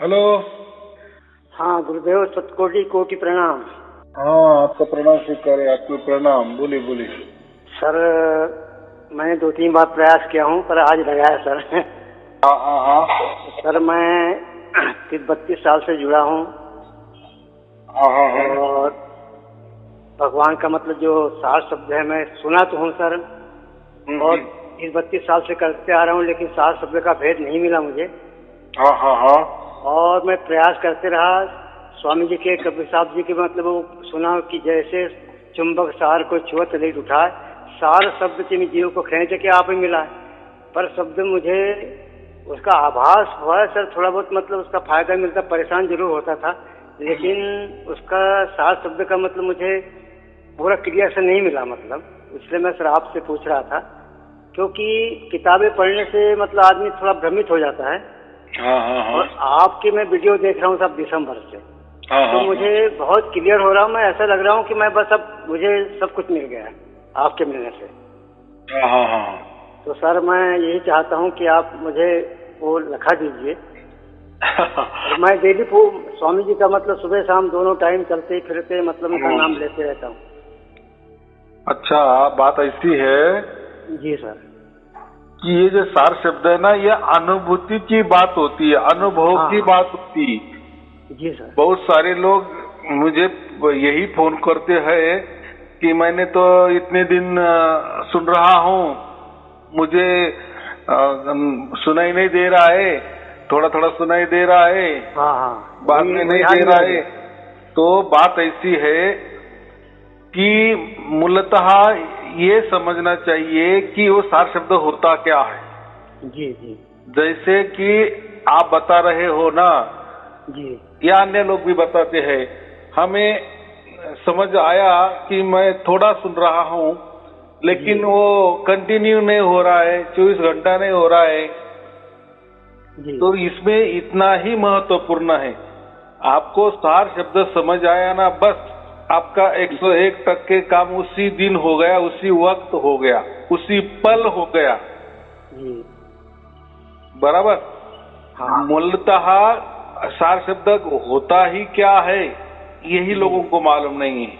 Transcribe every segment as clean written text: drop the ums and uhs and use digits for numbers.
Hello. हाँ गुरुदेव, सतकोटि कोटि प्रणाम। हाँ, आपका प्रणाम स्वीकार है, आपको प्रणाम। बोलिए बोलिए। सर, मैंने 2-3 बार प्रयास किया हूँ पर आज लगाया सर। हाँ हाँ हाँ। सर मैं 32 साल से जुड़ा हूँ हाँ हाँ हाँ। और भगवान का मतलब जो सार शब्द है मैं सुना तो हूँ सर, और इस 32 साल से करते आ रहा हूँ, लेकिन सार शब्द का भेद नहीं मिला मुझे। हाँ हाँ हाँ। और मैं प्रयास करते रहा। स्वामी जी के, कबीर साहब जी के मतलब वो सुना कि जैसे चुंबक सार को छुअत लेट उठाए, सार शब्द चिन्ह जीव को खींच के आप ही मिला है। पर शब्द मुझे उसका आभास हुआ है सर, थोड़ा बहुत मतलब उसका फायदा मिलता, परेशान जरूर होता था, लेकिन उसका सार शब्द का मतलब मुझे पूरा क्लियर से नहीं मिला। मतलब इसलिए मैं सर आपसे पूछ रहा था, क्योंकि किताबें पढ़ने से मतलब आदमी थोड़ा भ्रमित हो जाता है। हाँ हाँ हाँ। और आपके मैं वीडियो देख रहा हूँ सब दिसंबर से, हाँ तो हाँ। मुझे बहुत क्लियर हो रहा हूँ। मैं ऐसा लग रहा हूँ कि मैं बस अब मुझे सब कुछ मिल गया है आपके मिलने से। हाँ हाँ हाँ। तो सर मैं यही चाहता हूँ कि आप मुझे वो लिखा दीजिए। और मैं डेली स्वामी जी का मतलब सुबह शाम दोनों टाइम चलते फिरते मतलब उनका नाम लेते रहता हूँ। अच्छा, बात ऐसी है जी सर कि ये जो सार शब्द है ना, ये अनुभूति की बात होती है, अनुभव की बात होती है। जी सर। बहुत सारे लोग मुझे यही फोन करते हैं कि मैंने तो इतने दिन सुन रहा हूँ, मुझे सुनाई नहीं दे रहा है, थोड़ा थोड़ा सुनाई दे रहा है, हाँ हाँ, बाद में नहीं दे रहा है। तो बात ऐसी है कि मूलतः ये समझना चाहिए कि वो सार शब्द होता क्या है। जी जी। जैसे कि आप बता रहे हो ना जी, या अन्य लोग भी बताते हैं, हमें समझ आया कि मैं थोड़ा सुन रहा हूँ, लेकिन वो कंटिन्यू नहीं हो रहा है, 24 घंटा नहीं हो रहा है। जी। तो इसमें इतना ही महत्वपूर्ण है, आपको सार शब्द समझ आया ना, बस आपका 101% काम उसी दिन हो गया, उसी वक्त हो गया, उसी पल हो गया। जी बराबर। हाँ। मूलतः सार शब्द होता ही क्या है यही लोगों को मालूम नहीं है।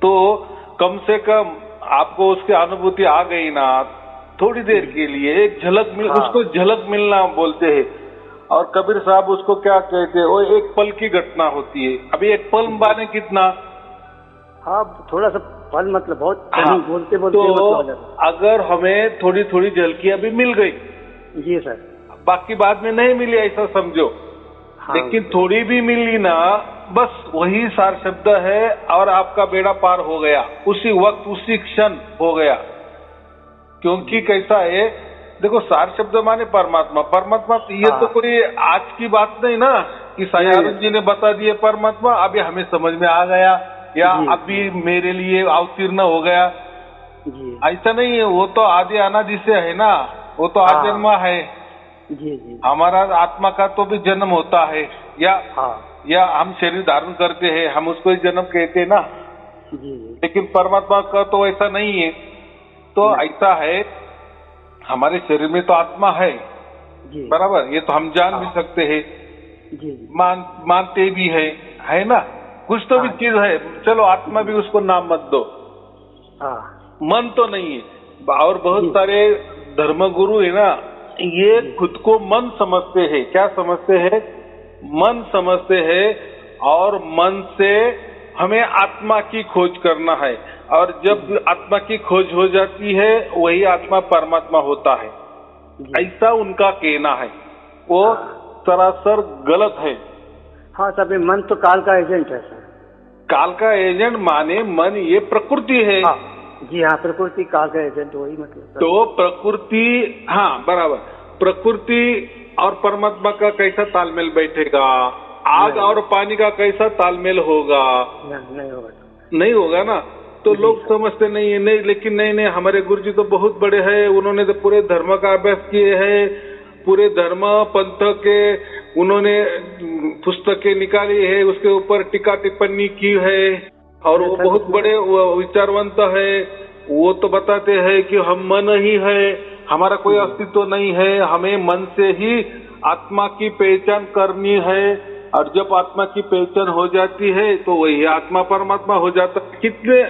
तो कम से कम आपको उसकी अनुभूति आ गई ना, थोड़ी देर के लिए एक झलक उसको झलक मिलना बोलते हैं। और कबीर साहब उसको क्या कहते हैं, वो एक पल की घटना होती है। अभी एक पल माने कितना, हाँ थोड़ा सा पल मतलब बहुत बोलते बोलते तो मतलब अगर हमें थोड़ी थोड़ी झलकियां भी मिल गई, जी सर, बाकी बाद में नहीं मिली ऐसा समझो, लेकिन थोड़ी भी मिली ना, बस वही सार शब्द है और आपका बेड़ा पार हो गया, उसी वक्त उसी क्षण हो गया। क्योंकि कैसा है, देखो सार शब्द माने परमात्मा, परमात्मा ये तो कोई आज की बात नहीं ना कि सायारुद्ध जी ने बता दिए परमात्मा, अभी हमें समझ में आ गया या अभी मेरे लिए अवतीर्ण हो गया, ऐसा नहीं है। वो तो आदि अनादि से है ना, वो तो आजन्मा है। जी जी। हमारा आत्मा का तो भी जन्म होता है, या हम शरीर धारण करते हैं, हम उसको ही जन्म कहते हैं ना। जी। लेकिन परमात्मा का तो ऐसा नहीं है। तो ऐसा है, हमारे शरीर में तो आत्मा है, बराबर, ये तो हम जान भी सकते हैं, मानते भी है ना, कुछ तो भी चीज है। चलो आत्मा भी उसको नाम मत दो, मन तो नहीं है। और बहुत सारे धर्मगुरु है ना, ये खुद को मन समझते हैं। क्या समझते हैं? मन समझते हैं। और मन से हमें आत्मा की खोज करना है, और जब आत्मा की खोज हो जाती है वही आत्मा परमात्मा होता है, ऐसा उनका कहना है। वो सरासर गलत है। हाँ सर, मन तो काल का एजेंट है सर। काल का एजेंट माने मन ये प्रकृति है। जी हाँ, प्रकृति काल का एजेंट, वही मतलब। तो प्रकृति, हाँ बराबर, प्रकृति और परमात्मा का कैसा तालमेल बैठेगा? आग और पानी का कैसा तालमेल होगा? नहीं होगा ना। तो लोग समझते नहीं है, नहीं, लेकिन नहीं, हमारे गुरुजी तो बहुत बड़े हैं, उन्होंने तो पूरे धर्म का अभ्यास किए हैं, पूरे धर्म पंथ के उन्होंने पुस्तकें निकाली है, उसके ऊपर टीका टिप्पणी की है, और वो बहुत बड़े विचारवंत है। वो तो बताते हैं कि हम मन ही है, हमारा कोई अस्तित्व नहीं है, हमें मन से ही आत्मा की पहचान करनी है, और जब आत्मा की पहचान हो जाती है तो वही आत्मा परमात्मा हो जाता है। कितने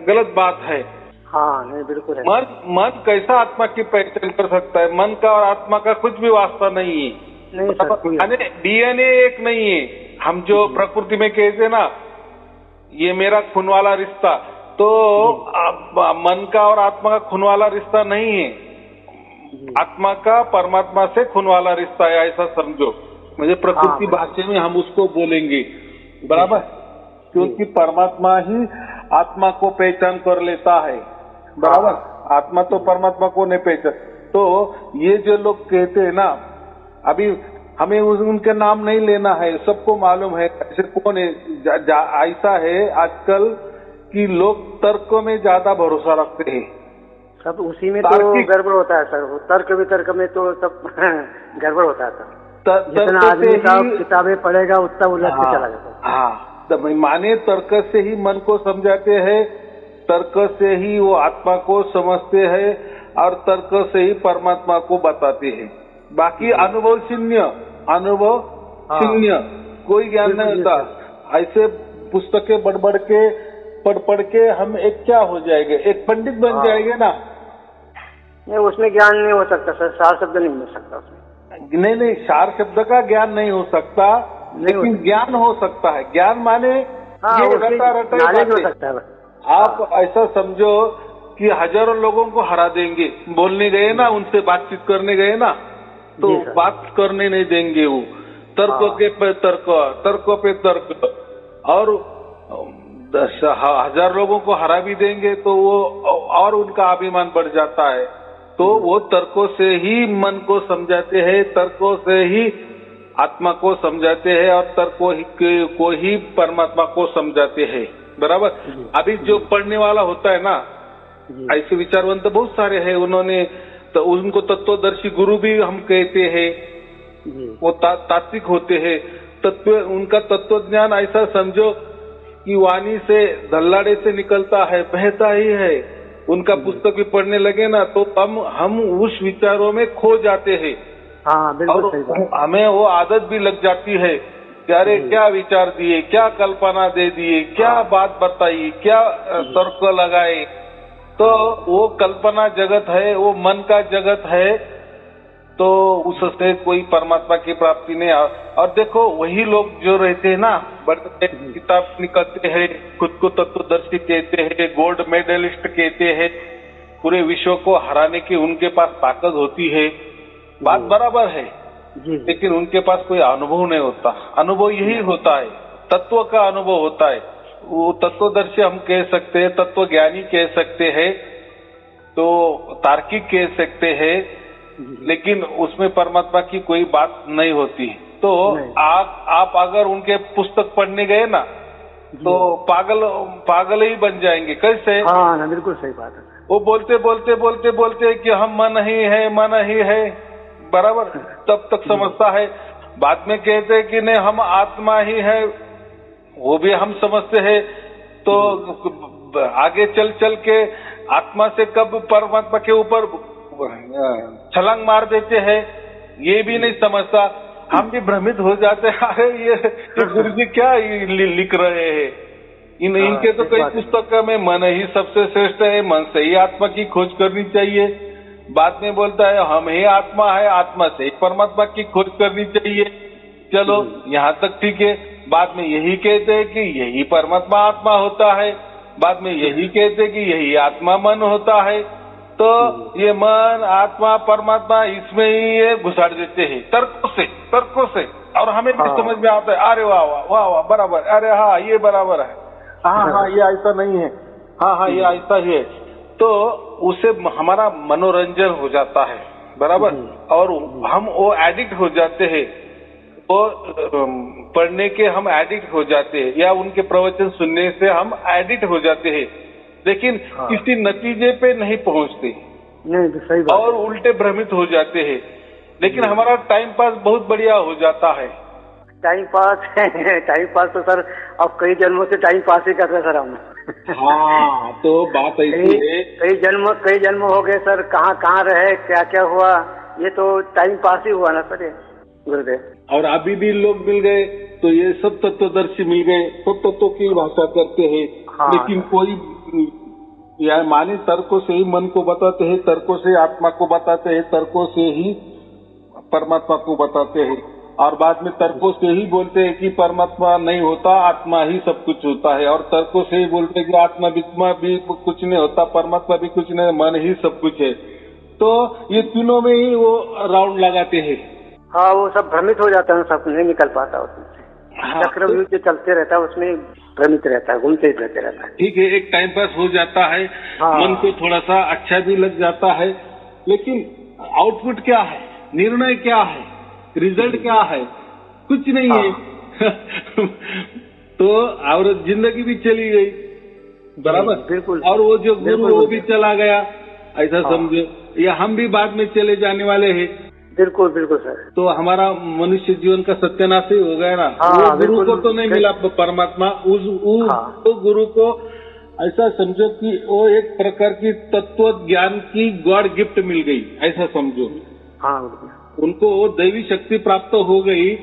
गलत बात है। हाँ नहीं बिल्कुल है। मन कैसा आत्मा की पहचान कर सकता है? मन का और आत्मा का कुछ भी वास्ता नहीं है। नहीं डीएनए एक नहीं है। हम जो प्रकृति में कहते ना, ये मेरा खून वाला रिश्ता, तो मन का और आत्मा का खून वाला रिश्ता नहीं है। आत्मा का परमात्मा से खून वाला रिश्ता है, ऐसा समझो। मुझे प्रकृति भाषा में हम उसको बोलेंगे, बराबर, क्योंकि परमात्मा ही आत्मा को पहचान कर लेता है, बराबर। आत्मा तो परमात्मा को नहीं पहचान। तो ये जो लोग कहते हैं ना, अभी हमें उनके नाम नहीं लेना है, सबको मालूम है ऐसे कौन है। ऐसा है आजकल कि लोग तर्क में ज्यादा भरोसा रखते हैं। सब उसी में तो गड़बड़ होता है सर। तर्क वितर्क में तो सब गड़बड़ होता है सर। जितना आदमी किताबें पढ़ेगा उतना उलझ के चला जाता है। हाँ, तो माने तर्क से ही मन को समझाते हैं, तर्क से ही वो आत्मा को समझते हैं, और तर्क से ही परमात्मा को बताते हैं। बाकी अनुभव शून्य, कोई ज्ञान नहीं होता। ऐसे पुस्तकें बढ़ के पढ़ के हम एक क्या हो जाएंगे, एक पंडित बन जाएंगे ना। नहीं, उसमें ज्ञान नहीं हो सकता सर, सार शब्द नहीं मिल सकता उसमें। नहीं, सार शब्द का ज्ञान नहीं हो सकता, लेकिन ज्ञान हो सकता है। ज्ञान माने ये नॉलेज हो सकता है। आप ऐसा समझो कि हजारों लोगों को हरा देंगे, बोलने गए ना, उनसे बातचीत करने गए ना, तो बात करने नहीं देंगे वो। तर्क पे तर्क, और 10,000 लोगों को हरा भी देंगे तो वो और उनका अभिमान बढ़ जाता है। तो वो तर्कों से ही मन को समझाते हैं, तर्कों से ही आत्मा को समझाते हैं, और तर्कों को ही परमात्मा को समझाते हैं, बराबर। अभी जो पढ़ने वाला होता है ना, ऐसे विचारवंत बहुत सारे हैं, उन्होंने तो उनको तत्वदर्शी गुरु भी हम कहते हैं। वो तात्विक होते हैं। उनका तत्व ज्ञान ऐसा समझो कि वाणी से धल्लाड़े से निकलता है, बहता ही है। उनका पुस्तक भी पढ़ने लगे ना तो हम उस विचारों में खो जाते हैं। हाँ, बिल्कुल और सही बात। हमें वो आदत भी लग जाती है कि अरे क्या विचार दिए, क्या कल्पना दे दिए, क्या बात बताई, क्या तर्क लगाए। तो वो कल्पना जगत है, वो मन का जगत है, तो उससे कोई परमात्मा की प्राप्ति नहीं। और देखो वही लोग जो रहते हैं ना, बड़े किताब निकलते हैं, खुद को तत्वदर्शी कहते हैं, गोल्ड मेडलिस्ट कहते हैं, पूरे विश्व को हराने की उनके पास ताकत होती है, बात बराबर है, लेकिन उनके पास कोई अनुभव नहीं होता। अनुभव यही होता है, तत्व का अनुभव होता है। वो तत्वदर्शी हम कह सकते हैं, तत्वज्ञानी कह सकते हैं, तो तार्किक कह सकते हैं, लेकिन उसमें परमात्मा की कोई बात नहीं होती। तो आप अगर उनके पुस्तक पढ़ने गए ना, तो पागल ही बन जाएंगे। कैसे? हाँ ना, बिल्कुल सही बात है। वो बोलते कि हम मन ही है, बराबर, तब तक समझता है। बाद में कहते हैं कि नहीं हम आत्मा ही है, वो भी हम समझते हैं। तो आगे चल के आत्मा से कब परमात्मा के ऊपर छलांग मार देते हैं, ये भी नहीं समझता। हम भी भ्रमित हो जाते हैं, अरे ये गुरु जी क्या लिख रहे हैं। इनके तो कई पुस्तक में मन ही सबसे श्रेष्ठ है, मन से ही आत्मा की खोज करनी चाहिए। बाद में बोलता है हम ही आत्मा है, आत्मा से ही परमात्मा की खोज करनी चाहिए। चलो यहाँ तक ठीक है। बाद में यही कहते हैं कि यही परमात्मा आत्मा होता है, बाद में यही कहते हैं कि यही आत्मा मन होता है। तो ये मन आत्मा परमात्मा इसमें ही ये घुसाड़ देते हैं तर्कों से, और हमें भी समझ में आता है, अरे वाह वाह वाह वाह बराबर, अरे हाँ ये बराबर है, हाँ ये ऐसा नहीं है, हाँ ये ऐसा ही है। तो उससे हमारा मनोरंजन हो जाता है, बराबर, और हम वो एडिक्ट हो जाते हैं, और पढ़ने के हम एडिक्ट हो जाते हैं, या उनके प्रवचन सुनने से हम एडिक्ट हो जाते हैं, लेकिन किसी नतीजे पे नहीं पहुंचते। नहीं तो सही बात। और उल्टे भ्रमित हो जाते हैं, लेकिन हमारा टाइम पास बहुत बढ़िया हो जाता है। टाइम पास तो सर अब कई जन्मों से टाइम पास ही कर रहे हैं सर हम। हाँ, तो बात ऐसी है, कई जन्म हो गए सर, कहाँ कहाँ रहे, क्या क्या हुआ, ये तो टाइम पास ही हुआ ना सर ये गुरुदेव। और अभी भी लोग मिल गए तो ये सब तत्वदर्शी मिल गए, सब तत्वों की भाषा करते हैं। हाँ, लेकिन कोई या माने तर्कों से ही मन को बताते हैं, तर्कों से आत्मा को बताते हैं, तर्कों से ही परमात्मा को बताते हैं, और बाद में तर्कों से ही बोलते हैं कि परमात्मा नहीं होता, आत्मा ही सब कुछ होता है, और तर्कों से ही बोलते हैं कि आत्मा भी कुछ नहीं होता, परमात्मा भी कुछ नहीं, मन ही सब कुछ है। तो ये तीनों में ही वो राउंड लगाते हैं। हाँ, वो सब भ्रमित हो जाता है, सब नहीं निकल पाता उसमें से। हाँ, चक्रव्यूह जो चलते रहता है उसमें भ्रमित रहता है, घूमते रहते रहता है। ठीक है, एक टाइम पास हो जाता है। हाँ, मन को थोड़ा सा अच्छा भी लग जाता है, लेकिन आउटपुट क्या है, निर्णय क्या है, रिजल्ट क्या है, कुछ नहीं है। तो और जिंदगी भी चली गई, बराबर, बिल्कुल। और वो जो गुरु वो भी चला गया, ऐसा हाँ, समझो, या हम भी बाद में चले जाने वाले हैं। बिल्कुल बिल्कुल सर। तो हमारा मनुष्य जीवन का सत्यानाश ही हो गया ना। हाँ, वो गुरु बिल्कुल। को तो नहीं मिला परमात्मा, हाँ, तो गुरु को ऐसा समझो कि वो एक प्रकार की तत्व ज्ञान की गॉड गिफ्ट मिल गई, ऐसा समझो। हाँ, उनको वो दैवी शक्ति प्राप्त हो गई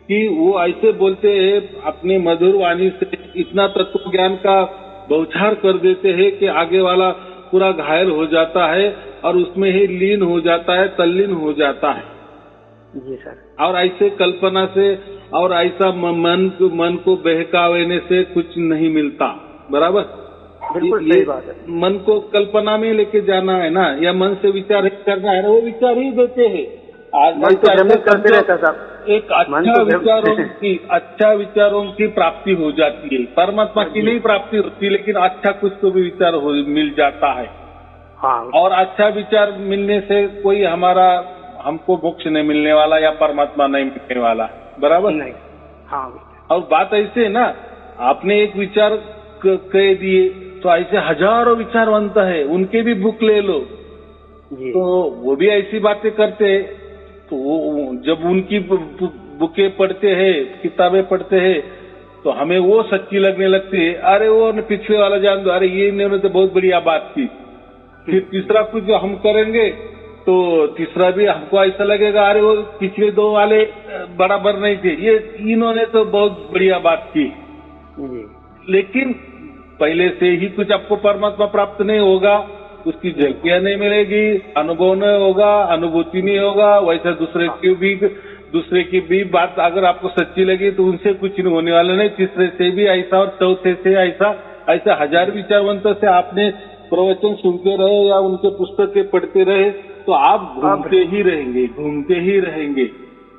कि वो ऐसे बोलते हैं अपने मधुर वाणी से, इतना तत्व ज्ञान का बौछार कर देते हैं कि आगे वाला पूरा घायल हो जाता है और उसमें ही लीन हो जाता है, तल्लीन हो जाता है। जी सर। और ऐसे कल्पना से और ऐसा मन को बहकावेने से कुछ नहीं मिलता, बराबर। बिल्कुल सही बात है। मन को कल्पना में लेके जाना है ना, या मन से विचार करना है ना, वो विचार ही देते हैं। मन तो भ्रमित करते रहता साहब। एक अच्छा विचारों की प्राप्ति हो जाती है, परमात्मा की नहीं प्राप्ति होती, लेकिन अच्छा कुछ तो भी विचार मिल जाता है। हाँ, और अच्छा विचार मिलने से कोई हमको मोक्ष नहीं मिलने वाला या परमात्मा नहीं मिलने वाला, बराबर नहीं। हाँ, और बात ऐसे है ना, आपने एक विचार कह दिए तो ऐसे हजारों विचार बनता है, उनके भी बुक ले लो जी। तो वो भी ऐसी बातें करते हैं। तो जब उनकी बुकें पढ़ते हैं, किताबें पढ़ते हैं, तो हमें वो सच्ची लगने लगती है। अरे वो पिछले वाला जान दो, अरे ये इन्होंने तो बहुत बढ़िया बात की। फिर तीसरा कुछ हम करेंगे तो तीसरा भी हमको ऐसा लगेगा, अरे वो पिछले दो वाले बराबर नहीं थे, ये इन्होंने तो बहुत बढ़िया बात की। लेकिन पहले से ही कुछ आपको परमात्मा प्राप्त नहीं होगा, उसकी झलकियां नहीं मिलेगी, अनुभव नहीं होगा, अनुभूति नहीं होगा। वैसे दूसरे की भी बात अगर आपको सच्ची लगी तो उनसे कुछ नहीं होने वाला नहीं, तीसरे से भी ऐसा और चौथे से ऐसा हजार विचारवंतों से आपने प्रवचन सुनते रहे या उनके पुस्तकें पढ़ते रहे तो आप घूमते ही रहेंगे।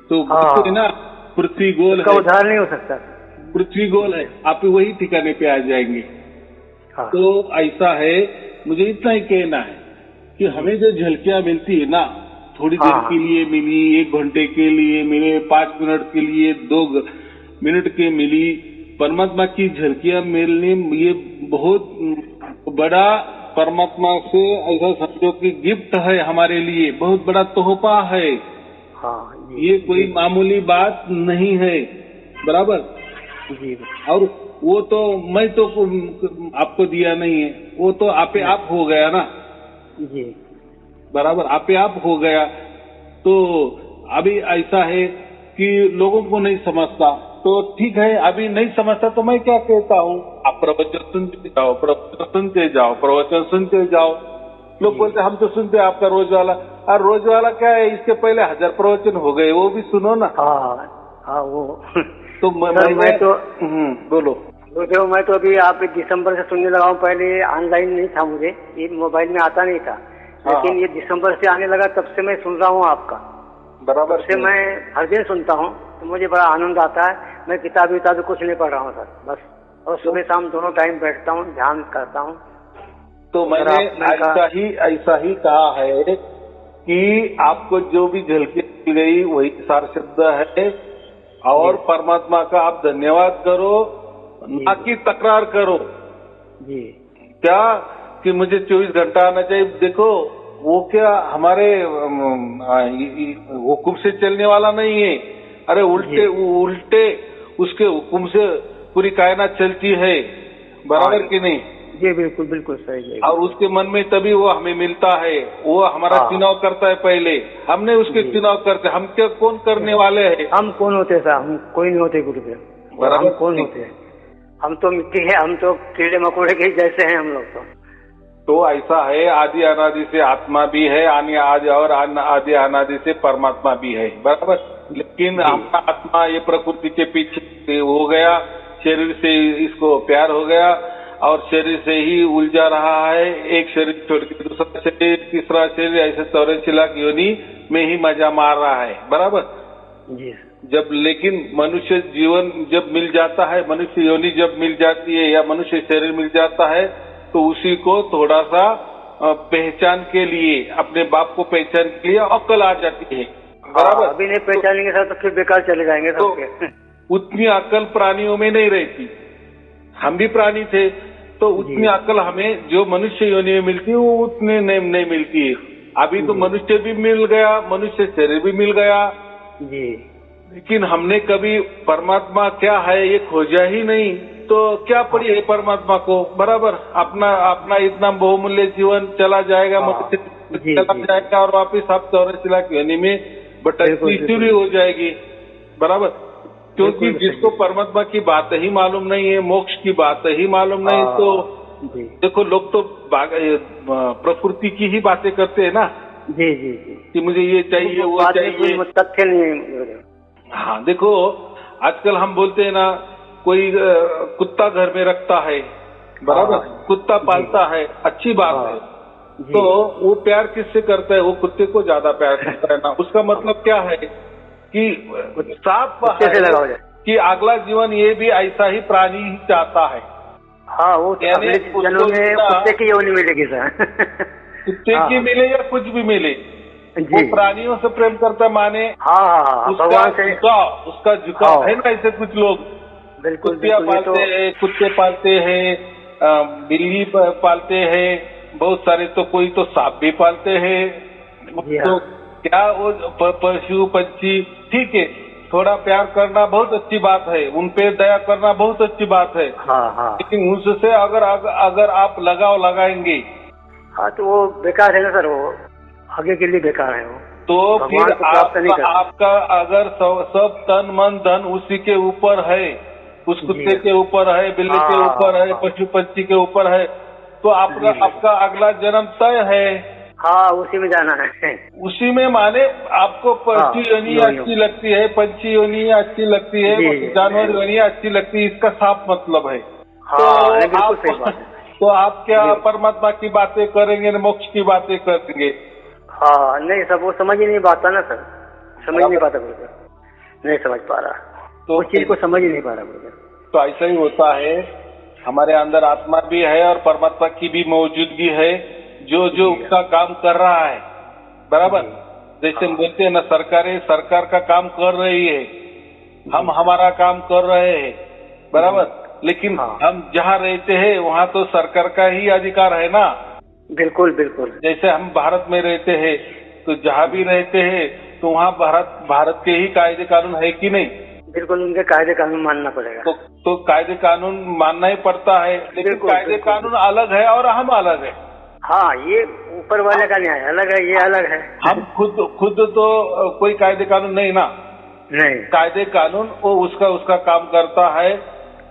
तो है ना, पृथ्वी गोल है, उधार नहीं हो सकता, पृथ्वी गोल है, आप वही ठिकाने पे आ जाएंगे। हाँ। तो ऐसा है, मुझे इतना ही कहना है कि हमें जो झलकियां मिलती है ना, थोड़ी देर के लिए मिली, 1 घंटे के लिए मिले, 5 मिनट के लिए, 2 मिनट के मिली, परमात्मा की झलकियां मिलने ये बहुत बड़ा परमात्मा से ऐसा समझो कि गिफ्ट है हमारे लिए, बहुत बड़ा तोहफा है। हाँ, ये कोई मामूली बात नहीं है, बराबर जी। और वो तो मैं तो आपको दिया नहीं है, वो तो आपे आप हो गया ना जी, बराबर, आपे आप हो गया। तो अभी ऐसा है कि लोगों को नहीं समझता, तो ठीक है, अभी नहीं समझता तो मैं क्या कहता हूँ, आप प्रवचन सुनते जाओ। लोग बोलते हम तो सुनते हैं आपका रोज वाला, और रोज वाला क्या है, इसके पहले 1000 प्रवचन हो गए, वो भी सुनो ना। हाँ वो तो मैं तो बोलो। देखो, मैं तो अभी आप दिसंबर से सुनने लगा हूँ, पहले ऑनलाइन नहीं था, मुझे ये मोबाइल में आता नहीं था, लेकिन ये दिसंबर से आने लगा, तब से मैं सुन रहा हूँ आपका, बराबर से मैं हर दिन सुनता हूँ, तो मुझे बड़ा आनंद आता है। मैं किताब कुछ नहीं पढ़ रहा हूँ सर, बस, और सुबह शाम दोनों टाइम बैठता हूँ, ध्यान करता हूँ। तो मैंने ऐसा ही कहा है कि आपको जो भी झलकी दी गई वही सार शब्द है, और परमात्मा का आप धन्यवाद करो, ना कि तकरार करो जी। क्या कि मुझे 24 घंटा आना चाहिए। देखो वो क्या हमारे हुक्म से चलने वाला नहीं है, अरे उल्टे उसके हुक्म से पूरी कायनात चलती है, बराबर कि नहीं? जी बिल्कुल बिल्कुल सही है। और उसके मन में तभी वो हमें मिलता है, वो हमारा चुनाव करता है, पहले हमने उसके चुनाव करते, हम क्या कौन करने वाले हैं? हम कौन होते साहब? हम कोई नहीं होते गुरुदेव। हम कौन होते हैं? हम तो मिट्टी है, हम तो कीड़े मकोड़े के जैसे हैं हम लोग तो ऐसा है, आदि अनादि से आत्मा भी है, और आदि अनादि से परमात्मा भी है, बराबर। लेकिन हमारा आत्मा ये प्रकृति के पीछे हो गया, शरीर से इसको प्यार हो गया और शरीर से ही उलझा रहा है, एक शरीर छोड़ के दूसरा शरीर, तीसरा शरीर, ऐसे 84 लाख योनि में ही मजा मार रहा है, बराबर जी। जब लेकिन मनुष्य जीवन जब मिल जाता है, मनुष्य योनि जब मिल जाती है या मनुष्य शरीर मिल जाता है, तो उसी को थोड़ा सा पहचान के लिए, अपने बाप को पहचान के लिए अक्ल आ जाती है, बराबर। अभी नहीं पहचानेंगे सर तो फिर बेकार चले जाएंगे सबके। उतनी अक्ल प्राणियों में नहीं रहती, हम भी प्राणी थे, तो उतनी अक्ल हमें जो मनुष्य योनि में मिलती है वो उतनी नहीं मिलती है। अभी तो मनुष्य भी मिल गया, मनुष्य शरीर भी मिल गया जी, लेकिन हमने कभी परमात्मा क्या है ये खोजा ही नहीं, तो क्या पड़ी है परमात्मा को, बराबर। अपना इतना बहुमूल्य जीवन चला जाएगा, मनुष्य चला जाएगा और वापिस आप 84 लाख योनि में भटकती शुरू हो जाएगी, बराबर। क्योंकि जिसको परमात्मा की बात ही मालूम नहीं है, मोक्ष की बात ही मालूम नहीं, तो देखो लोग तो प्रकृति की ही बातें करते हैं ना। जी जी जी, कि मुझे ये चाहिए वो चाहिए, तथ्य नहीं। हाँ देखो, आजकल हम बोलते हैं ना, कोई कुत्ता घर में रखता है, बराबर, कुत्ता पालता है, अच्छी बात है, तो वो प्यार किससे करता है? वो कुत्ते को ज्यादा प्यार करता है ना। उसका मतलब क्या है कि साफ है कि अगला जीवन ये भी ऐसा ही प्राणी ही चाहता है। हाँ, वो यानी कुत्ते की योनि मिलेगी सर। कुत्ते की मिले या कुछ भी मिले, वो प्राणियों से प्रेम करता माने। उसका झुकाव है ना। ऐसे कुछ लोग कुत्तियाँ पालते हैं, कुत्ते पालते हैं, बिल्ली पालते हैं, बहुत सारे, तो कोई तो सांप भी पालते हैं। तो क्या वो पशु पंछी, ठीक है, थोड़ा प्यार करना बहुत अच्छी बात है, उन पे दया करना बहुत अच्छी बात है, लेकिन उससे अगर आप लगाव लगाएंगे, हाँ, तो वो बेकार है ना सर, वो आगे के लिए बेकार है वो। तो फिर आपका अगर सब तन मन धन उसी के ऊपर है, उस कुत्ते के ऊपर है, बिल्ली के ऊपर है, पशु पंछी के ऊपर है, तो आपका अगला जन्म तय है। हाँ, उसी में जाना है। उसी में माने आपको पशु योनि अच्छी लगती है, पंछी योनि अच्छी लगती है, जानवर योनि अच्छी लगती है, इसका साफ मतलब है। तो आप क्या परमात्मा की बातें करेंगे, मोक्ष की बातें करेंगे? हाँ, नहीं सब वो समझ ही नहीं पाता ना सर, समझ नहीं पाता, नहीं समझ पा रहा, तो उस चीज को समझ ही नहीं पा रहा। तो ऐसा ही होता है, हमारे अंदर आत्मा भी है और परमात्मा की भी मौजूदगी है, जो उसका काम कर रहा है, बराबर। जैसे बोलते हैं ना, सरकार का काम कर रही है, हम हमारा काम कर रहे हैं, बराबर। लेकिन हम जहाँ रहते हैं वहाँ तो सरकार का ही अधिकार है ना। बिल्कुल बिल्कुल। जैसे हम भारत में रहते हैं, तो जहाँ भी रहते हैं तो वहाँ भारत के ही कायदे कानून है कि नहीं? बिल्कुल, उनके कायदे कानून मानना पड़ेगा। तो कायदे कानून मानना ही पड़ता है, लेकिन कायदे कानून अलग है और हम अलग है। हाँ, ये ऊपर वाले का न्याय अलग है, ये अलग है। हम खुद तो कोई कायदे कानून नहीं ना। नहीं, कायदे कानून वो उसका काम करता है।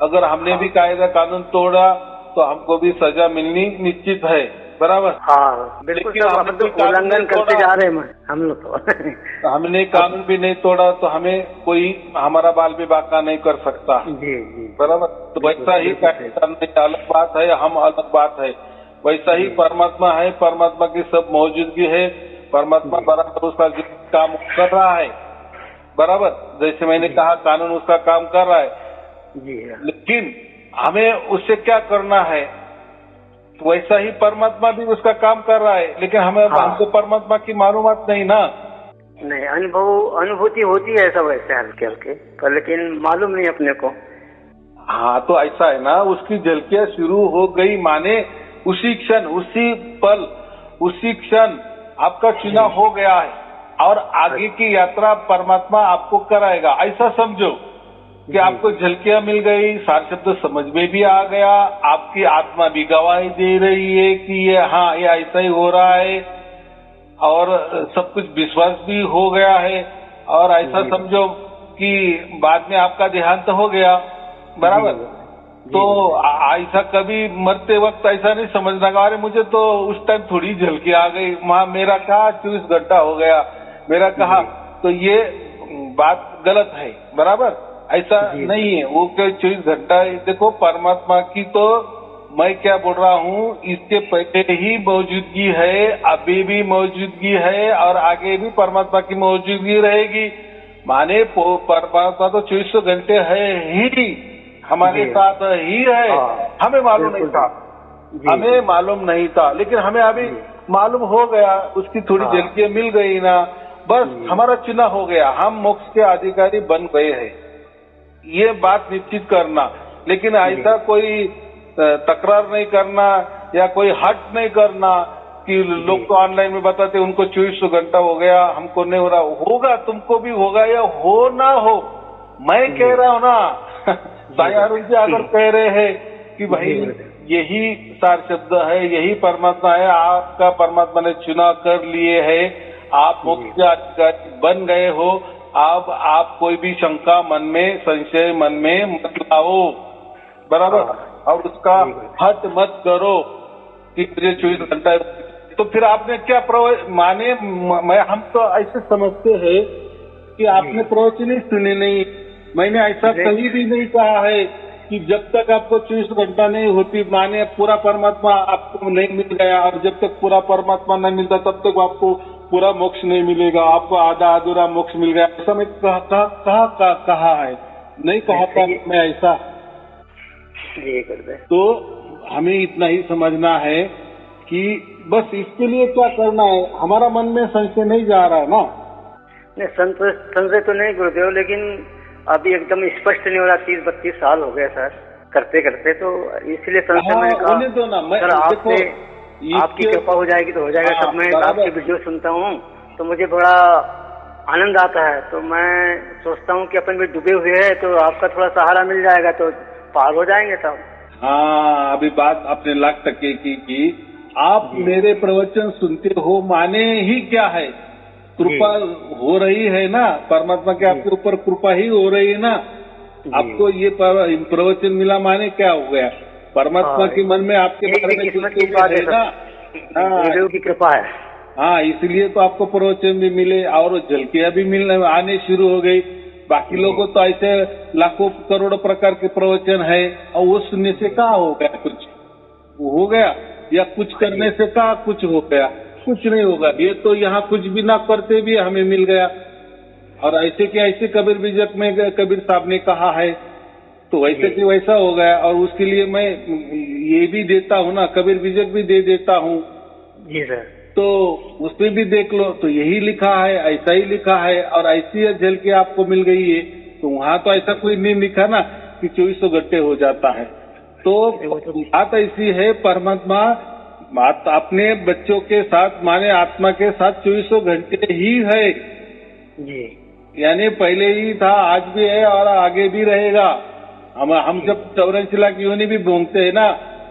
अगर हमने भी कायदा कानून तोड़ा तो हमको भी सजा मिलनी निश्चित है, बराबर। हाँ बिल्कुल, उल्लंघन करते जा रहे हैं हम लोग तो। हमने कानून भी नहीं तोड़ा तो हमें कोई हमारा बाल भी बाका नहीं कर सकता। जी, बराबर। तो वैसा ही कायदा अलग बात है, हम अलग बात है। वैसा ही परमात्मा है, परमात्मा की सब मौजूदगी है, परमात्मा बराबर उसका काम कर रहा है, बराबर। जैसे मैंने कहा, कानून उसका काम कर रहा है, लेकिन हमें उससे क्या करना है, वैसा ही परमात्मा भी उसका काम कर रहा है, लेकिन हमको परमात्मा की मालूमात नहीं ना। नहीं, अनुभूति होती है सब ऐसे हल्के हल्के, पर लेकिन मालूम नहीं अपने को। हाँ, तो ऐसा है ना, उसकी झलकियां शुरू हो गई माने उसी क्षण, उसी पल, उसी क्षण आपका चुनाव हो गया है और आगे की यात्रा परमात्मा आपको कराएगा, ऐसा समझो। कि आपको झलकियां मिल गई, सार शब्द समझ में भी आ गया, आपकी आत्मा भी गवाही दे रही है कि ये हाँ ये ऐसा ही हो रहा है, और सब कुछ विश्वास भी हो गया है, और ऐसा समझो कि बाद में आपका देहांत हो गया, बराबर। तो ऐसा कभी मरते वक्त ऐसा नहीं समझना कि अरे मुझे तो उस टाइम थोड़ी झलकी आ गई, वहां मेरा कहा 24 घंटा हो गया, मेरा कहा, तो ये बात गलत है, बराबर। ऐसा नहीं है वो क्या 24 घंटा। देखो परमात्मा की तो मैं क्या बोल रहा हूँ, इसके पहले ही मौजूदगी है, अभी भी मौजूदगी है, और आगे भी परमात्मा की मौजूदगी रहेगी। माने परमात्मा तो 24 घंटे है ही, हमारे साथ ही है। हमें मालूम नहीं था, हमें मालूम नहीं था, लेकिन हमें अभी मालूम हो गया, उसकी थोड़ी झलकियां मिल गई ना, बस हमारा चुनाव हो गया, हम मोक्ष के अधिकारी बन गए हैं, ये बात निश्चित करना। लेकिन ऐसा कोई तकरार नहीं करना या कोई हट नहीं करना कि लोग तो ऑनलाइन में बताते उनको 24 घंटा हो गया, हमको नहीं हो रहा। होगा, तुमको भी होगा या हो ना हो, मैं कह रहा हूँ ना साईं अरुण जी अगर कह रहे हैं कि भाई यही सार शब्द है, यही परमात्मा है, आपका परमात्मा ने चुनाव कर लिए है, आप मोक्ष के अधिकारी बन गए हो, अब आप कोई भी शंका मन में, संशय मन में मत लाओ, बराबर, और उसका हट मत करो कि मुझे 24 घंटा। तो फिर आपने क्या माने, हम तो ऐसे समझते हैं कि आपने प्रवचन ही सुने नहीं। मैंने ऐसा कहीं भी नहीं कहा है कि जब तक आपको 24 घंटा नहीं होती, माने पूरा परमात्मा आपको नहीं मिल गया, और जब तक पूरा परमात्मा नहीं मिलता तब तक आपको पूरा मोक्ष नहीं मिलेगा, आपको आधा अधूरा मोक्ष मिल गया, ऐसा मैं कहा है, नहीं कहा था मैं ऐसा। तो हमें इतना ही समझना है कि बस इसके लिए क्या करना है, हमारा मन में संशय नहीं जा रहा है ना। नहीं, संशय तो नहीं गुरुदेव, लेकिन अभी एकदम स्पष्ट नहीं हो रहा। 30-32 साल हो गए सर करते करते, तो इसलिए संशय मैंने कहा होने दो ना। मैं सर आपकी कृपा हो जाएगी तो हो जाएगा। सब मैं आपकी वीडियो सुनता हूँ तो मुझे बड़ा आनंद आता है, तो मैं सोचता हूँ कि अपन भी डूबे हुए हैं तो आपका थोड़ा सहारा मिल जाएगा तो पार हो जाएंगे सब। हाँ, अभी बात आपने लाख टके की आप मेरे प्रवचन सुनते हो, माने ही क्या है, कृपा हो रही है ना, परमात्मा के आपके ऊपर कृपा ही हो रही है ना। आपको ये प्रवचन मिला माने क्या हो गया, परमात्मा के मन में आपके बारे में है ना, गुरुदेव की कृपा है। हाँ, इसलिए तो आपको प्रवचन भी मिले और झलकियां भी मिलने आने शुरू हो गई। बाकी लोगों तो ऐसे लाखों करोड़ों प्रकार के प्रवचन है, और वो सुनने से क्या हो गया, कुछ हो गया, या कुछ करने से क्या कुछ हो गया, कुछ नहीं होगा। ये तो यहाँ कुछ भी ना करते भी हमें मिल गया, और ऐसे के ऐसे कबीर बीजक में कबीर साहब ने कहा है, तो वैसे कि वैसा हो गया। और उसके लिए मैं ये भी देता हूँ ना, कबीर बीजक भी दे देता हूँ जी सर, तो उसमें भी देख लो, तो यही लिखा है, ऐसा ही लिखा है, और ऐसी झलकी आपको मिल गई है। तो वहाँ तो ऐसा कोई नहीं लिखा ना कि 24 घंटे हो जाता है। तो बात ऐसी है, परमात्मा अपने बच्चों के साथ, माने आत्मा के साथ 24 घंटे ही है जी, यानी पहले ही था, आज भी है और आगे भी रहेगा। हम जब 84 लाख योनि भी भोगते हैं ना,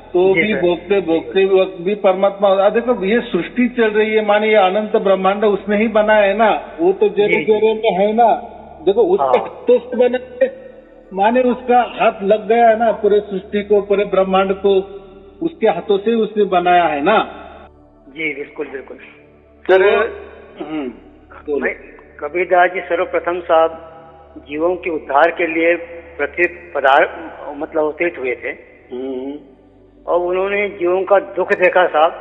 तो भी भोगते वक्त भी परमात्मा। देखो ये सृष्टि चल रही है, माने ये अनंत ब्रह्मांड उसने ही बनाया है ना, वो तो जरे में है ना। देखो उसके हाथों से बने, माने उसका हाथ लग गया है ना पूरे सृष्टि को, पूरे ब्रह्मांड को उसके हाथों से उसने बनाया है ना। जी बिल्कुल बिल्कुल सर। मैं कबीरदास जी सर्वप्रथम साहब जीवों के उद्धार के लिए पृथ्वी मतलब अवतरित हुए थे, और उन्होंने जीवों का दुख देखा साहब,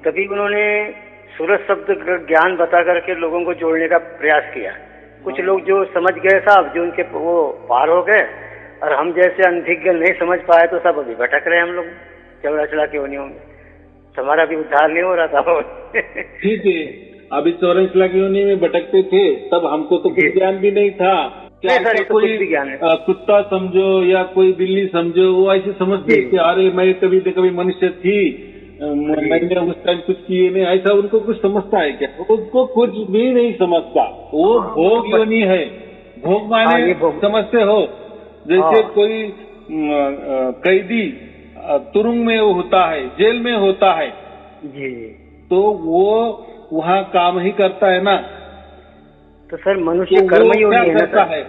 तभी उन्होंने सूरज शब्द का ज्ञान बता करके लोगों को जोड़ने का प्रयास किया। कुछ लोग जो समझ गए साहब, जो उनके वो पार हो गए, और हम जैसे अनभिज्ञ नहीं समझ पाए तो सब अभी भटक रहे हम लोग चौड़ा के योनियों में। हमारा भी उद्धार नहीं हो रहा था। ठीक है, अभी 84 लाख योनि में भटकते थे, तब हमको तो कुछ ज्ञान भी नहीं था। क्या सर, कोई भी ज्ञान है, कुत्ता समझो या कोई बिल्ली समझो, वो ऐसे समझते कि अरे मैं कभी मनुष्य थी, मैंने उस टाइम कुछ किए नहीं, ऐसा उनको कुछ समझता है क्या? उसको कुछ भी नहीं समझता। वो भोग योनि है, भोग माने समझते हो, जैसे कोई कैदी तुरुंग में होता है, जेल में होता है जी, तो वो वहाँ काम ही करता है ना। तो सर मनुष्य तो कर्म वो योनि क्या है ना करता सर? है,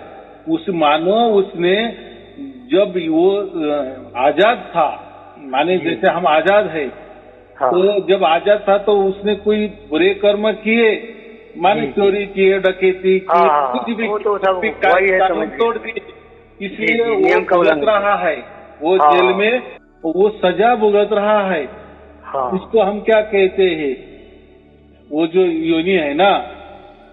उस मानो उसने जब वो आजाद था, माने जी। जैसे हम आजाद है, हाँ तो जब आजाद था तो उसने कोई बुरे कर्म किए, माने जी, चोरी किए, डकैती की, हाँ, कुछ भी वो तो सब भी वही है, कानून समझ गए। तोड़ दिए, जी इसलिए जी, वो नियम का भुगत उल्लंघन। रहा है, वो हाँ जेल में वो सजा भुगत रहा है। हाँ इसको हम क्या कहते हैं, वो जो योनि है ना,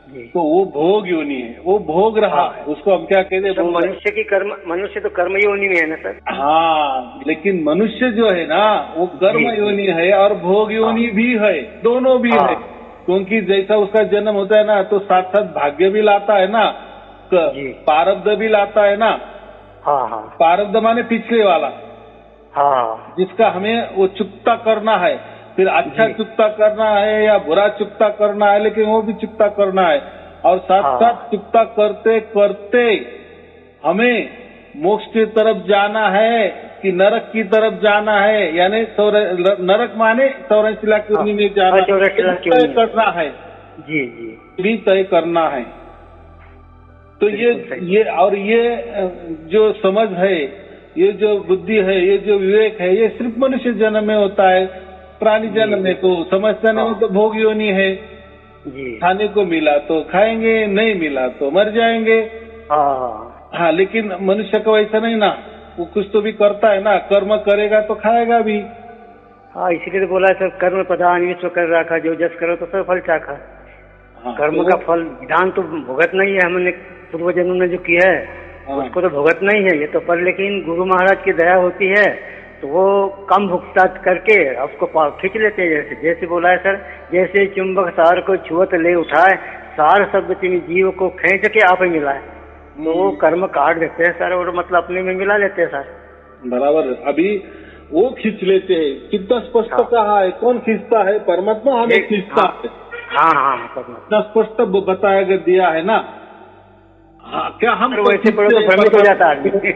जी, तो वो भोग योनि है, वो भोग रहा हाँ। है, उसको हम क्या कहते हैं, तो भोग। मनुष्य की कर्म, मनुष्य तो कर्म योनि में है ना सर? हाँ, लेकिन मनुष्य जो है ना वो कर्म जी, जी। योनि है और भोग योनि भी है, दोनों भी हाँ है। क्योंकि जैसा उसका जन्म होता है ना, तो साथ साथ भाग्य भी लाता है ना, जी, प्रारब्ध भी लाता है ना। हाँ हाँ प्रारब्ध माने पिछले वाला, हाँ जिसका हमें वो चुकता करना है, फिर अच्छा जी। चुकता करना है या बुरा चुकता करना है, लेकिन वो भी चुकता करना है। और साथ हाँ। साथ चुकता करते करते हमें मोक्ष की तरफ जाना है कि नरक की तरफ जाना है, यानी नरक माने 84 लाख हाँ, योनि में जाना, 84 लाख तय योनि। करना है, जी जी, भी तय करना है। तो बिल्कुल सही। ये और ये जो समझ है, ये जो बुद्धि है, ये जो विवेक है, ये सिर्फ मनुष्य जन्म में होता है। प्राणी जी, जन्म में तो समझते नहीं, हाँ। तो भोग योनि है, जी, खाने को मिला तो खाएंगे, नहीं मिला तो मर जाएंगे। हाँ हाँ, लेकिन मनुष्य को ऐसा नहीं ना, वो कुछ तो भी करता है ना, कर्म करेगा तो खाएगा भी। हाँ, इसीलिए तो बोला है सर, कर्म प्रधान विश्व कर रखा, जो जस करो तो सब फल चाखा। हाँ, कर्म तो का फल विधान तो भुगत नहीं है, हमने पूर्व जन्म में जो किया है हाँ, उसको तो भुगत नहीं है ये तो, पर लेकिन गुरु महाराज की दया होती है तो वो कम भुगता करके उसको खींच लेते हैं। जैसे जैसे बोला है सर, जैसे चुंबक सार को छुअत ले उठाए, सार शब्द चिन्ह जीव को खींच के आप ही मिलाए, तो वो कर्म काट देते हैं सर, और मतलब अपने में मिला लेते हैं सर। बराबर। अभी वो खींच लेते हैं, कितना स्पष्ट हाँ। कहा है, कौन खींचता है? परमात्मा हमें खींचता है। हाँ हाँ हाँ, इतना स्पष्ट बताया दिया है ना। हाँ, क्या हम तो वैसे पढ़ो तो भ्रमित हो जाता है आदमी।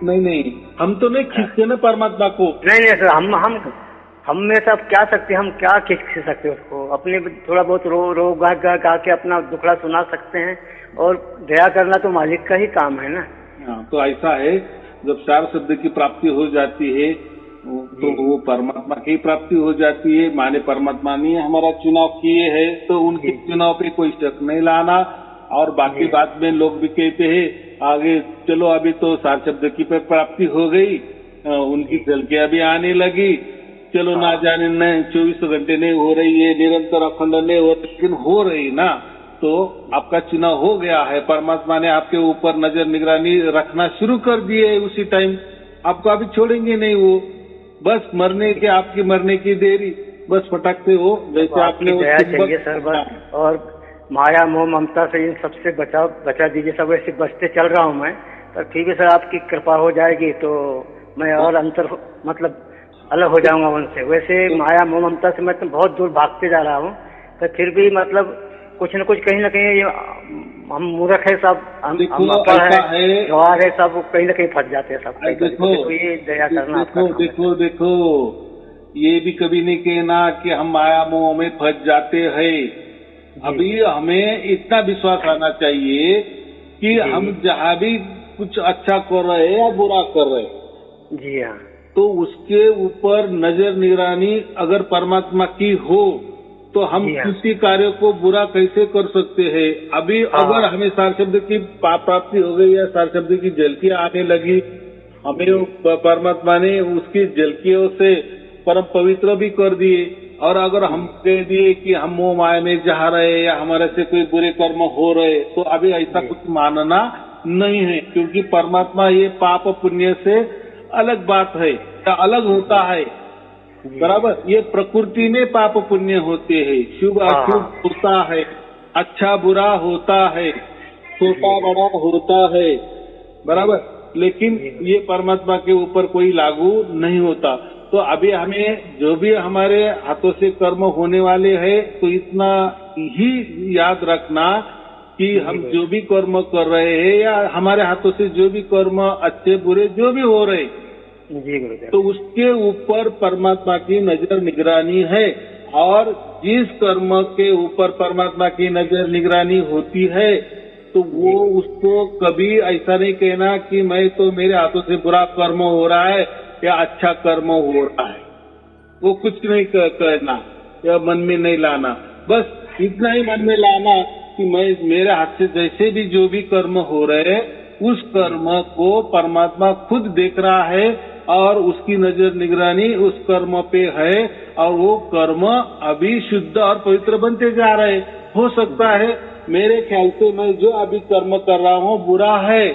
नहीं, हम तो नहीं खींचते ना परमात्मा को। नहीं सर, हम में सब क्या सकते हैं, हम क्या खींच सकते हैं उसको, अपने थोड़ा बहुत रो गा के अपना दुखड़ा सुना सकते हैं, और दया करना तो मालिक का ही काम है ना। हाँ, तो ऐसा है, जब सार शब्द की प्राप्ति हो जाती है तो वो परमात्मा की प्राप्ति हो जाती है। माने परमात्मा ने हमारा चुनाव किए है, तो उनके चुनाव पे कोई शक नहीं लाना। और बाकी बात में लोग भी कहते हैं आगे चलो, अभी तो सार शब्द की प्राप्ति हो गई, उनकी झलकियां भी आने लगी, चलो ना जाने नहीं 24 घंटे नहीं हो रही है, निरंतर अखंड नहीं हो, लेकिन हो रही ना, तो आपका चुनाव हो गया है। परमात्मा ने आपके ऊपर नजर निगरानी रखना शुरू कर दिए उसी टाइम, आपको अभी छोड़ेंगे नहीं वो, बस मरने के, आपकी मरने की देरी, बस फटकते हो जैसे आपने दया चाहिए सर बस, और माया मोह ममता से इन सबसे बचा दीजिए। सब ऐसे बचते चल रहा हूँ मैं, पर ठीक है सर, आपकी कृपा हो जाएगी तो मैं और अंतर मतलब अलग हो जाऊंगा उनसे। वैसे माया मोह ममता से मैं तो बहुत दूर भागते जा रहा हूँ, पर फिर भी मतलब कुछ न कुछ कहीं ना कहीं हम मूर्ख है सब, हम है, गवार है सब, कहीं ना कहीं फंस जाते हैं सब। देखो, ये दया करना। देखो, ये भी कभी नहीं कहना कि हम माया मोह में फंस जाते हैं। अभी हमें इतना विश्वास आना चाहिए कि हम जहाँ भी कुछ अच्छा कर रहे हैं या बुरा कर रहे हैं, जी हाँ, तो उसके ऊपर नजर निगरानी अगर परमात्मा की हो तो हम किसी कार्य को बुरा कैसे कर सकते हैं। अभी अगर हमें सार शब्द की प्राप्ति हो गई या सार शब्द की झलकियां आने लगी, हमें परमात्मा ने उसकी झलकियों से परम पवित्र भी कर दिए, और अगर हम कह दिए कि हम मोह माया में जा रहे या हमारे से कोई बुरे कर्म हो रहे, तो अभी ऐसा कुछ मानना नहीं है, क्योंकि परमात्मा ये पाप पुण्य से अलग बात है, अलग होता है। बराबर, ये प्रकृति में पाप पुण्य होते हैं, शुभ अशुभ होता है, अच्छा बुरा होता है, छोटा बड़ा होता है, बराबर, लेकिन ये परमात्मा के ऊपर कोई लागू नहीं होता। तो अभी हमें जो भी हमारे हाथों से कर्म होने वाले हैं, तो इतना ही याद रखना कि हम जो भी कर्म कर रहे हैं या हमारे हाथों से जो भी कर्म अच्छे बुरे जो भी हो रहे जी गुरुदेव, तो उसके ऊपर परमात्मा की नजर निगरानी है। और जिस कर्म के ऊपर परमात्मा की नजर निगरानी होती है तो वो उसको कभी ऐसा नहीं कहना कि मैं तो मेरे हाथों से बुरा कर्म हो रहा है या अच्छा कर्म हो रहा है, वो कुछ नहीं कहना या मन में नहीं लाना। बस इतना ही मन में लाना कि मैं मेरे हाथ से जैसे भी जो भी कर्म हो रहे उस कर्म को परमात्मा खुद देख रहा है और उसकी नजर निगरानी उस कर्म पे है और वो कर्म अभी शुद्ध और पवित्र बनते जा रहे। हो सकता है मेरे ख्याल से मैं जो अभी कर्म कर रहा हूँ बुरा है,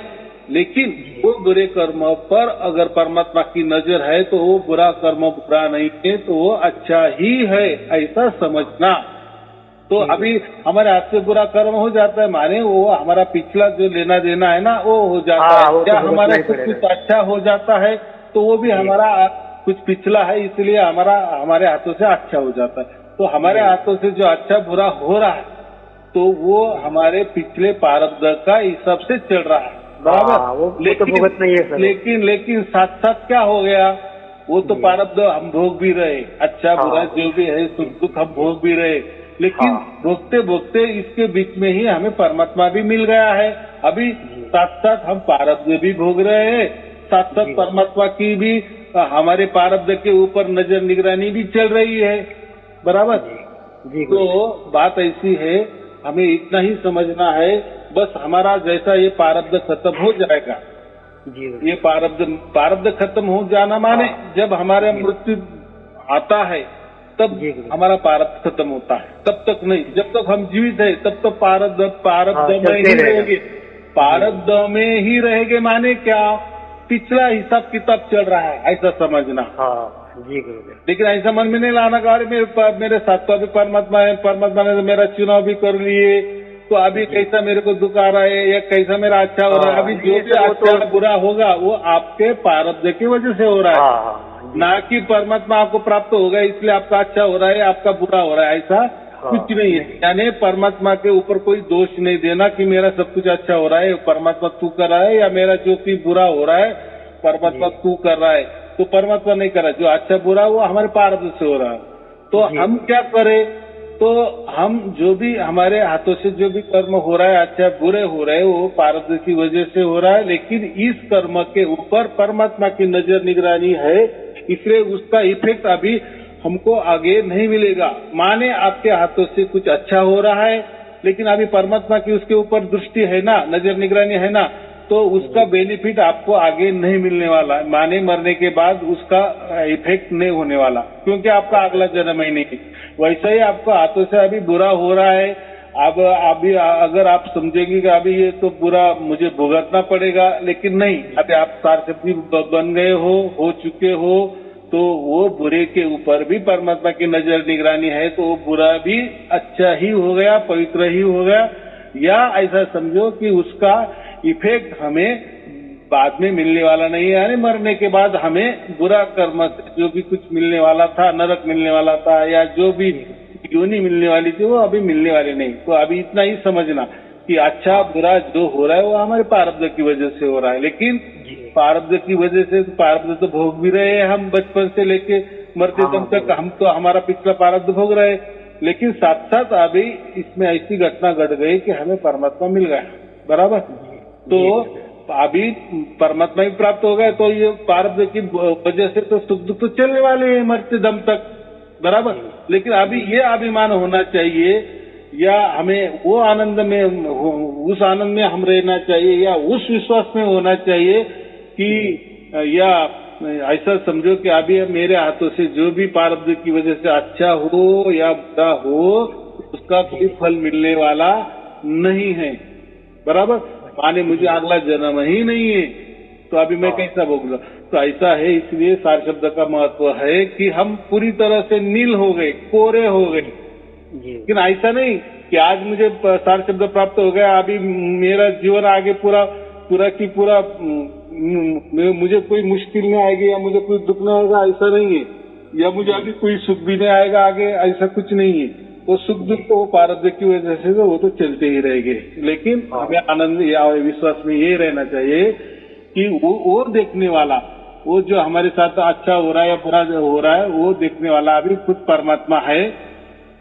लेकिन वो बुरे कर्म पर अगर परमात्मा की नजर है तो वो बुरा कर्म बुरा नहीं है तो वो अच्छा ही है, ऐसा समझना। तो अभी हमारे हाथ से बुरा कर्म हो जाता है माने वो हमारा पिछला जो लेना देना है ना वो हो जाता है, या हमारे कुछ अच्छा हो जाता है तो वो भी हमारा कुछ पिछला है इसलिए हमारे हाथों से अच्छा हो जाता है। तो हमारे हाथों से जो अच्छा बुरा हो रहा है तो वो हमारे पिछले प्रारब्ध का हिसाब से चल रहा है, बराबर। लेकिन साथ साथ क्या हो गया, वो तो प्रारब्ध हम भोग भी रहे, अच्छा बुरा जो भी है सुख दुख हम भोग भी रहे, लेकिन भोगते भोगते इसके बीच में ही हमें परमात्मा भी मिल गया है। अभी साथ साथ हम प्रारब्ध भी भोग रहे हैं, साथ साथ परमात्मा की भी हमारे प्रारब्ध के ऊपर नजर निगरानी भी चल रही है, बराबर। तो बात ऐसी है, हमें इतना ही समझना है बस हमारा जैसा ये प्रारब्ध खत्म हो जाएगा, ये प्रारब्ध खत्म हो जाना माने जब हमारे मृत्यु आता है तब हमारा प्रारब्ध खत्म होता है, तब तक नहीं। जब तक हम जीवित है तब तक प्रारब्ध में ही रहेंगे, प्रारब्ध में ही रहेंगे माने क्या, पिछला हिसाब किताब चल रहा है ऐसा समझना। लेकिन ऐसा मन में नहीं लाना कि मेरे साथ तो अभी परमात्मा है, परमात्मा ने तो मेरा चुनाव भी कर लिए तो अभी कैसा मेरे को दुख आ रहा है या कैसा मेरा अच्छा हो रहा है। अभी जो भी अच्छा बुरा होगा वो आपके प्रारब्ध की वजह से हो रहा है, ना कि परमात्मा आपको प्राप्त होगा इसलिए आपका अच्छा हो रहा है आपका बुरा हो रहा है, ऐसा कुछ नहीं है। यानी परमात्मा के ऊपर कोई दोष नहीं देना कि मेरा सब कुछ अच्छा हो रहा है परमात्मा तू कर रहा है या मेरा जो भी बुरा हो रहा है परमात्मा तू कर रहा है, तो परमात्मा नहीं कर रहा, जो अच्छा बुरा वो हमारे प्रारब्ध से हो रहा है। तो हम क्या करें, तो हम जो भी हमारे हाथों से जो भी कर्म हो रहा है अच्छा बुरे हो रहे हैं वो प्रारब्ध की वजह से हो रहा है, लेकिन इस कर्म के ऊपर परमात्मा की नजर निगरानी है इसलिए उसका इफेक्ट अभी हमको आगे नहीं मिलेगा। माने आपके हाथों से कुछ अच्छा हो रहा है लेकिन अभी परमात्मा की उसके ऊपर दृष्टि है ना, नजर निगरानी है ना, तो उसका बेनिफिट आपको आगे नहीं मिलने वाला, माने मरने के बाद उसका इफेक्ट नहीं होने वाला क्योंकि आपका अगला जन्म ही नहीं। वैसा ही आपको हाथों से अभी बुरा हो रहा है, अब अभी अगर आप समझेंगे कि अभी ये तो बुरा मुझे भुगतना पड़ेगा, लेकिन नहीं, अभी आप सारशक्ति बन गए हो चुके हो तो वो बुरे के ऊपर भी परमात्मा की नजर निगरानी है तो वो बुरा भी अच्छा ही हो गया, पवित्र ही हो गया। या ऐसा समझो कि उसका इफेक्ट हमें बाद में मिलने वाला नहीं है, यानी मरने के बाद हमें बुरा कर्म जो भी कुछ मिलने वाला था, नरक मिलने वाला था या जो भी योनि मिलने वाली थी वो अभी मिलने वाली नहीं। तो अभी इतना ही समझना कि अच्छा बुरा जो हो रहा है वो हमारे प्रारब्ध की वजह से हो रहा है, लेकिन प्रारब्ध की वजह से प्रारब्ध तो भोग भी रहे हैं हम बचपन से लेके मरते दम तक, हम तो हमारा पिछला प्रारब्ध भोग रहे, लेकिन साथ साथ अभी इसमें ऐसी घटना घट गई कि हमें परमात्मा मिल गया, बराबर। तो अभी परमात्मा भी प्राप्त हो गया तो ये प्रारब्ध की वजह से तो सुख दुख तो चलने वाले हैं मरते दम तक, बराबर। लेकिन अभी ये अभिमान होना चाहिए या हमें वो आनंद में उस आनंद में हम रहना चाहिए या उस विश्वास में होना चाहिए कि या ऐसा समझो कि अभी मेरे हाथों से जो भी प्रारब्ध की वजह से अच्छा हो या बुरा हो उसका कोई फल मिलने वाला नहीं है, बराबर। माने मुझे अगला जन्म ही नहीं है तो अभी मैं कैसा भोगूंगा। तो ऐसा है, इसलिए सार शब्द का महत्व है कि हम पूरी तरह से नील हो गए, कोरे हो गए। लेकिन ऐसा नहीं कि आज मुझे सार शब्द प्राप्त हो गया अभी मेरा जीवन आगे पूरा की पूरा मुझे कोई मुश्किल नहीं आएगी या मुझे कोई दुख नहीं आएगा, ऐसा नहीं है, या मुझे अभी कोई सुख भी नहीं आएगा आगे, ऐसा कुछ नहीं है। वो सुख दुख तो वो प्रारब्ध की वजह से तो वो तो चलते ही रहेंगे, लेकिन हमें आनंद या विश्वास में ये रहना चाहिए कि वो देखने वाला, वो जो हमारे साथ अच्छा हो रहा है या बुरा हो रहा है, वो देखने वाला अभी खुद परमात्मा है।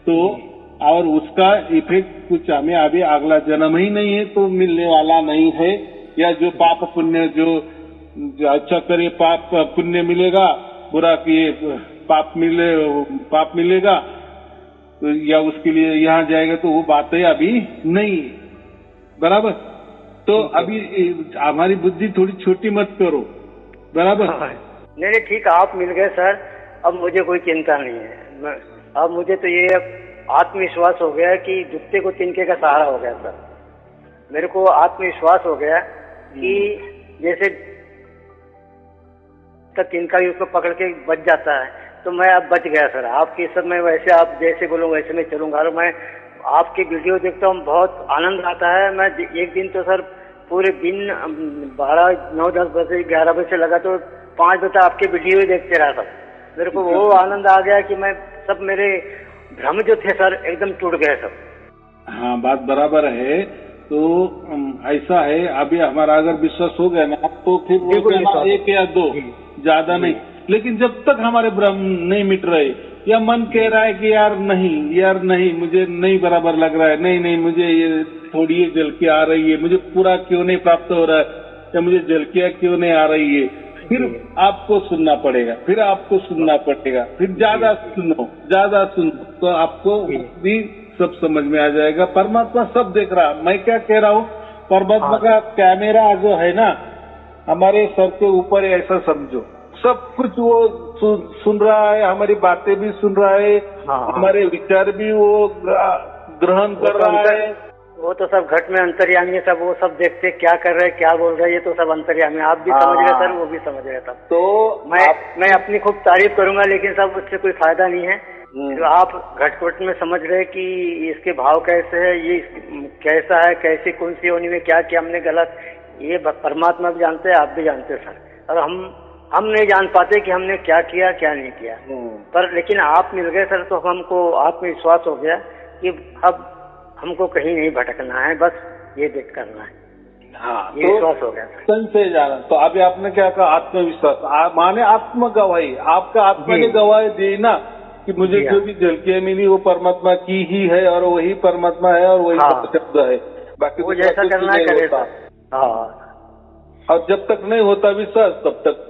तो और उसका इफेक्ट कुछ हमें अभी अगला जन्म ही नहीं है तो मिलने वाला नहीं है। या जो पाप पुण्य जो अच्छा करे पाप पुण्य मिलेगा, बुरा किए पाप मिलेगा, तो या उसके लिए यहाँ जाएगा, तो वो बातें अभी नहीं है, बराबर। तो अभी हमारी बुद्धि थोड़ी छोटी मत करो, बराबर। नहीं ठीक, आप मिल गए सर, अब मुझे कोई चिंता नहीं है। अब मुझे तो ये आत्मविश्वास हो गया कि जुत्ते को तिनके का सहारा हो गया सर। मेरे को आत्मविश्वास हो गया कि जैसे तिनका भी उसको पकड़ के बच जाता है, तो मैं अब बच गया सर। आपके सब में वैसे आप जैसे बोलो वैसे मैं चलूंगा। और मैं आपके वीडियो देखता हूँ, बहुत आनंद आता है। मैं एक दिन तो सर पूरे दिन 12, 9, 10 बजे 11 बजे से लगा तो 5 बजे तक आपके वीडियो ही देखते रहा था। मेरे को वो आनंद आ गया कि मैं सब मेरे भ्रम जो थे सर एकदम टूट गए सब। हाँ, बात बराबर है। तो ऐसा है, अभी हमारा अगर विश्वास हो गया ना तो फिर वो 1 या 2 ज्यादा नहीं, लेकिन जब तक हमारे भ्रम नहीं मिट रहे या मन कह रहा है कि यार नहीं मुझे नहीं बराबर लग रहा है, नहीं मुझे ये थोड़ी झलकी आ रही है, मुझे पूरा क्यों नहीं प्राप्त हो रहा है, या मुझे झलकियां क्यों नहीं आ रही है, फिर आपको सुनना पड़ेगा, फिर ज्यादा सुनो तो आपको भी सब समझ में आ जाएगा। परमात्मा सब देख रहा। मैं क्या कह रहा हूँ, परमात्मा का कैमरा जो है ना हमारे सर के ऊपर है, ऐसा समझो। सब कुछ वो सुन रहा है, हमारी बातें भी सुन रहा है, हमारे विचार भी वो ग्रहण कर रहा है। वो तो सब घट में अंतर्यामी है सब, वो सब देखते क्या कर रहे हैं क्या बोल रहे हैं, ये तो सब अंतर्यामी। आप भी समझ रहे सर, वो भी समझ रहे था। तो मैं अपनी खूब तारीफ करूंगा, लेकिन सब उससे कोई फायदा नहीं है। तो आप घटपट में समझ रहे कि इसके भाव कैसे है, ये कैसा है, कैसी कौन सी योनि में क्या किया हमने गलत, ये परमात्मा भी जानते हैं, आप भी जानते हैं सर। और हम नहीं जान पाते कि हमने क्या किया क्या नहीं किया। पर लेकिन आप मिल गए सर, तो हमको आत्मविश्वास हो गया कि अब हमको कहीं नहीं भटकना है, बस ये देख करना है। हाँ, ये विश्वास हो गया से जाना। तो अभी आपने क्या कहा, आत्मविश्वास माने आत्म गवाही। आपका आत्मा ने गवाही दी ना कि मुझे जो भी झलकियां मिली वो परमात्मा की ही है, और वही परमात्मा है, और वही शब्द है। बाकी वो जैसा करना है करे। और जब तक नहीं होता विश्वास तब तक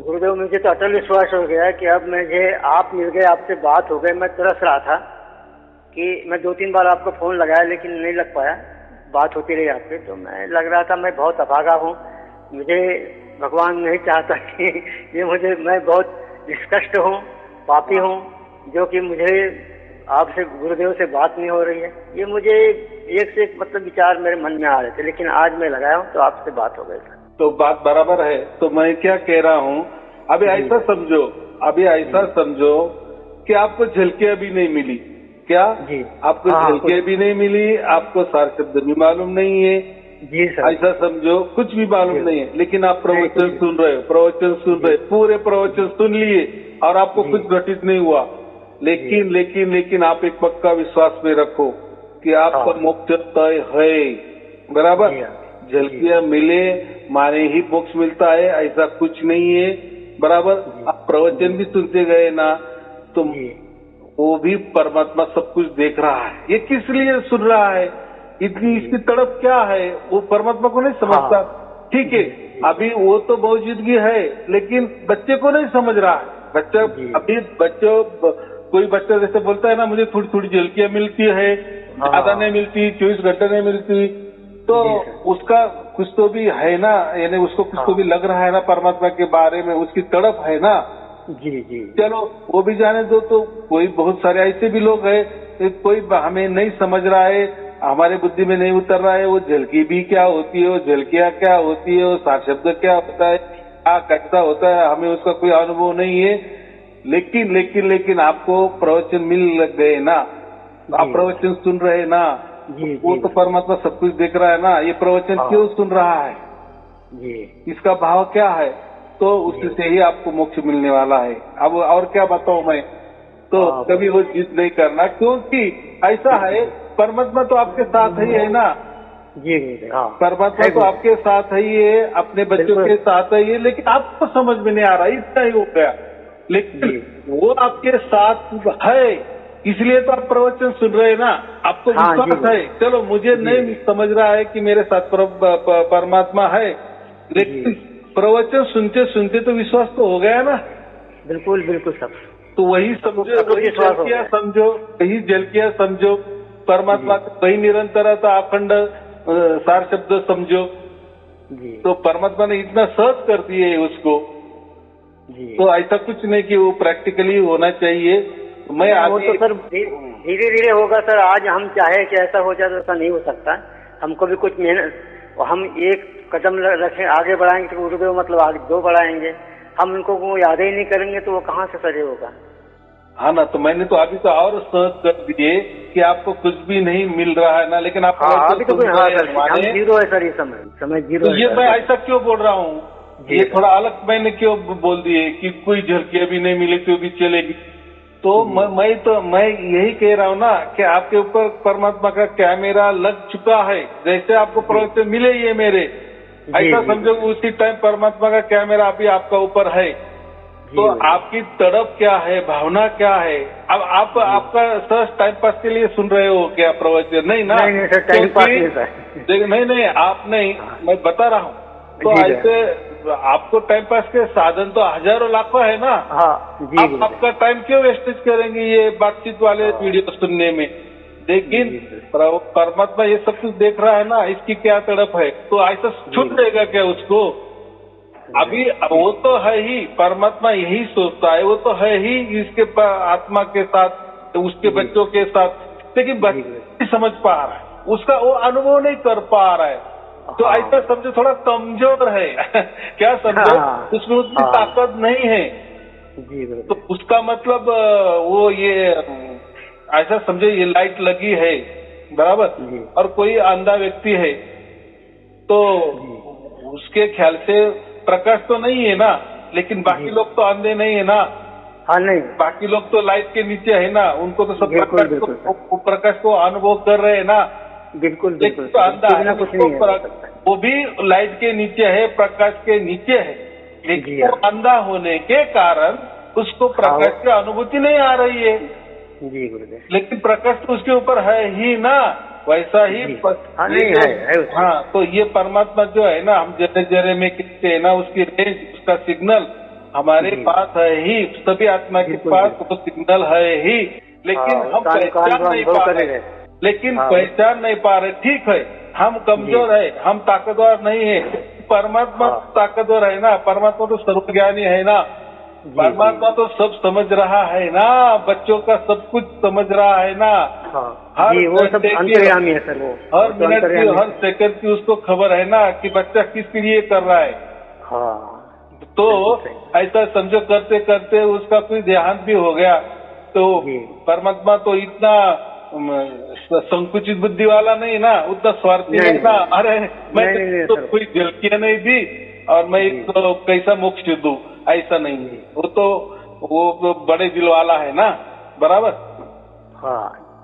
गुरुदेव, मुझे तो अटल विश्वास हो गया कि अब मुझे आप मिल गए, आपसे बात हो गई। मैं तरस रहा था कि मैं 2-3 बार आपको फोन लगाया लेकिन नहीं लग पाया, बात होती रही आपसे। तो मैं लग रहा था मैं बहुत अभागा हूँ, मुझे भगवान नहीं चाहता कि ये मैं बहुत निष्कष्ट हूँ, पापी हूँ, जो कि मुझे आपसे गुरुदेव से बात नहीं हो रही है। ये मुझे एक से एक मतलब विचार मेरे मन में आ रहे थे, लेकिन आज मैं लगाया हूँ तो आपसे बात हो गई। तो बात बराबर है। तो मैं क्या कह रहा हूँ, अभी ऐसा समझो कि आपको झलकियां भी नहीं मिली। क्या आपको झलकियां भी नहीं मिली, आपको सार शब्द भी मालूम नहीं है जी सर, ऐसा समझो, कुछ भी मालूम नहीं है, लेकिन आप प्रवचन सुन रहे हो, पूरे प्रवचन सुन लिए और आपको कुछ घटित नहीं हुआ। लेकिन आप एक पक्का विश्वास में रखो कि आपका मोक्ष तय है, बराबर। झलकियां मिले माने ही मोक्ष मिलता है, ऐसा कुछ नहीं है, बराबर। आप प्रवचन भी सुनते गए ना, तो वो भी परमात्मा सब कुछ देख रहा है। ये किस लिए सुन रहा है, इतनी इसकी तड़प क्या है, वो परमात्मा को नहीं समझता। ठीक है, अभी वो तो मौजूदगी है, लेकिन बच्चे को नहीं समझ रहा है। कोई बच्चा जैसे बोलता है ना, मुझे थोड़ी थोड़ी झलकियां मिलती है, ज्यादा नहीं मिलती, 24 घंटे नहीं मिलती, तो उसका कुछ तो भी है ना, यानी उसको कुछ तो भी लग रहा है ना परमात्मा के बारे में, उसकी तड़प है ना। जी चलो वो भी जाने दो। तो कोई बहुत सारे ऐसे भी लोग हैं, कोई हमें नहीं समझ रहा है, हमारे बुद्धि में नहीं उतर रहा है, वो झलकी भी क्या होती है, वो झलकियां क्या होती है, वो सार शब्द क्या होता है, क्या कैसा होता है, हमें उसका कोई अनुभव नहीं है। लेकिन आपको प्रवचन मिल गए ना, आप प्रवचन सुन रहे ना, वो तो परमात्मा सब कुछ देख रहा है ना। ये प्रवचन क्यों सुन रहा है, इसका भाव क्या है, तो उससे ही आपको मोक्ष मिलने वाला है। अब और क्या बताऊं मैं, तो कभी वो जिद नहीं करना, क्योंकि ऐसा है परमात्मा तो आपके साथ ही है ना। जी हाँ, परमात्मा तो आपके साथ ही है, अपने बच्चों के साथ ही है, लेकिन आपको समझ में नहीं आ रहा, इतना ही हो गया। लेकिन वो आपके साथ है, इसलिए तो आप प्रवचन सुन रहे हैं ना, आपको विश्वास है। चलो मुझे नहीं समझ रहा है कि मेरे साथ परमात्मा है, लेकिन प्रवचन सुनते सुनते तो विश्वास तो हो गया ना। बिल्कुल बिल्कुल सब। तो वही समझो, वही झलकियां समझो, वही झलकियां समझो, परमात्मा वही निरंतरता अखंड सार शब्द समझो। तो परमात्मा ने इतना सहज कर दिए उसको। तो ऐसा कुछ नहीं कि वो प्रैक्टिकली होना चाहिए। मैं वो तो सर धीरे धीरे होगा सर। आज हम चाहे कि ऐसा हो जाए तो ऐसा नहीं हो सकता। हमको भी कुछ मेहनत, हम एक कदम रखें आगे बढ़ाएंगे तो रुके मतलब आगे दो बढ़ाएंगे। हम उनको वो याद ही नहीं करेंगे तो वो कहाँ से सही होगा। हाँ ना, तो मैंने तो अभी तो और सहज कर दिए कि आपको कुछ भी नहीं मिल रहा है ना, लेकिन आप अभी तो हम जीरो है सर, ये समय जीरो है। ये मैं ऐसा क्यों बोल रहा हूँ, ये थोड़ा अलग मैंने क्यों बोल दिए कि कोई झलकियां भी नहीं मिली तो भी चलेगी। तो मैं यही कह रहा हूँ ना कि आपके ऊपर परमात्मा का कैमरा लग चुका है। जैसे आपको प्रवचन मिले ये मेरे, ऐसा समझो उसी टाइम परमात्मा का कैमरा अभी आपका ऊपर है। तो आपकी तड़प क्या है, भावना क्या है। अब आप आपका सर टाइम पास के लिए सुन रहे हो क्या प्रवचन? नहीं ना, नहीं सर, टाइम पास नहीं। नहीं आप नहीं, मैं बता रहा हूँ। तो ऐसे आपको टाइम पास के साधन तो हजारों लाखों है ना। आप आपका टाइम क्यों वेस्टेज करेंगे ये बातचीत वाले वीडियो सुनने में। लेकिन परमात्मा ये सब कुछ देख रहा है ना, इसकी क्या तड़प है, तो ऐसा छूट देगा क्या उसको? अभी वो तो है ही, परमात्मा यही सोचता है, वो तो है ही इसके आत्मा के साथ, उसके बच्चों के साथ। लेकिन बच्चे समझ पा रहा है, उसका वो अनुभव नहीं कर पा रहा है। तो ऐसा समझो थोड़ा कमजोर है क्या समझो, उसमें उतनी ताकत नहीं है। तो उसका मतलब वो ये ऐसा समझो ये लाइट लगी है बराबर, और कोई अंधा व्यक्ति है तो उसके ख्याल से प्रकाश तो नहीं है ना, लेकिन बाकी लोग तो अंधे नहीं है ना। हाँ नहीं, बाकी लोग तो लाइट के नीचे है ना, उनको तो सब प्रकाश को अनुभव कर रहे हैं ना। बिल्कुल बिल्कुल। तो अंधा है कुछ नहीं है, वो भी लाइट के नीचे है, प्रकाश के नीचे है, लेकिन वो अंधा होने के कारण उसको प्रकाश की अनुभूति नहीं आ रही है। जी गुरुदेव। लेकिन प्रकाश तो उसके ऊपर है ही ना, वैसा ही हाँ। तो ये परमात्मा जो है ना, हम जरे जरे में कहते हैं ना, उसकी रेंज, उसका सिग्नल हमारे पास है ही, सभी आत्मा के पास वो सिग्नल है ही, लेकिन हम पहचान नहीं पा रहे। पहचान नहीं पा रहे। ठीक है, हम कमजोर है, हम ताकतवर नहीं है। परमात्मा ताकतवर है ना, परमात्मा तो सर्वज्ञानी है ना, परमात्मा तो सब समझ रहा है ना, बच्चों का सब कुछ समझ रहा है ना। हर वो सब अंतर्यामी है सर। वो हर मिनट की, हर सेकंड की उसको खबर है ना कि बच्चा किस लिए कर रहा है। तो ऐसा समझो करते करते उसका कोई देहांत भी हो गया तो परमात्मा तो इतना संकुचित बुद्धि वाला नहीं ना, उतना स्वार्थी नहीं ना। अरे मैं तो कोई झलकियां नहीं दी और मैं तो कैसा मोक्ष दूं, ऐसा नहीं है। वो बड़े दिल वाला है ना, बराबर।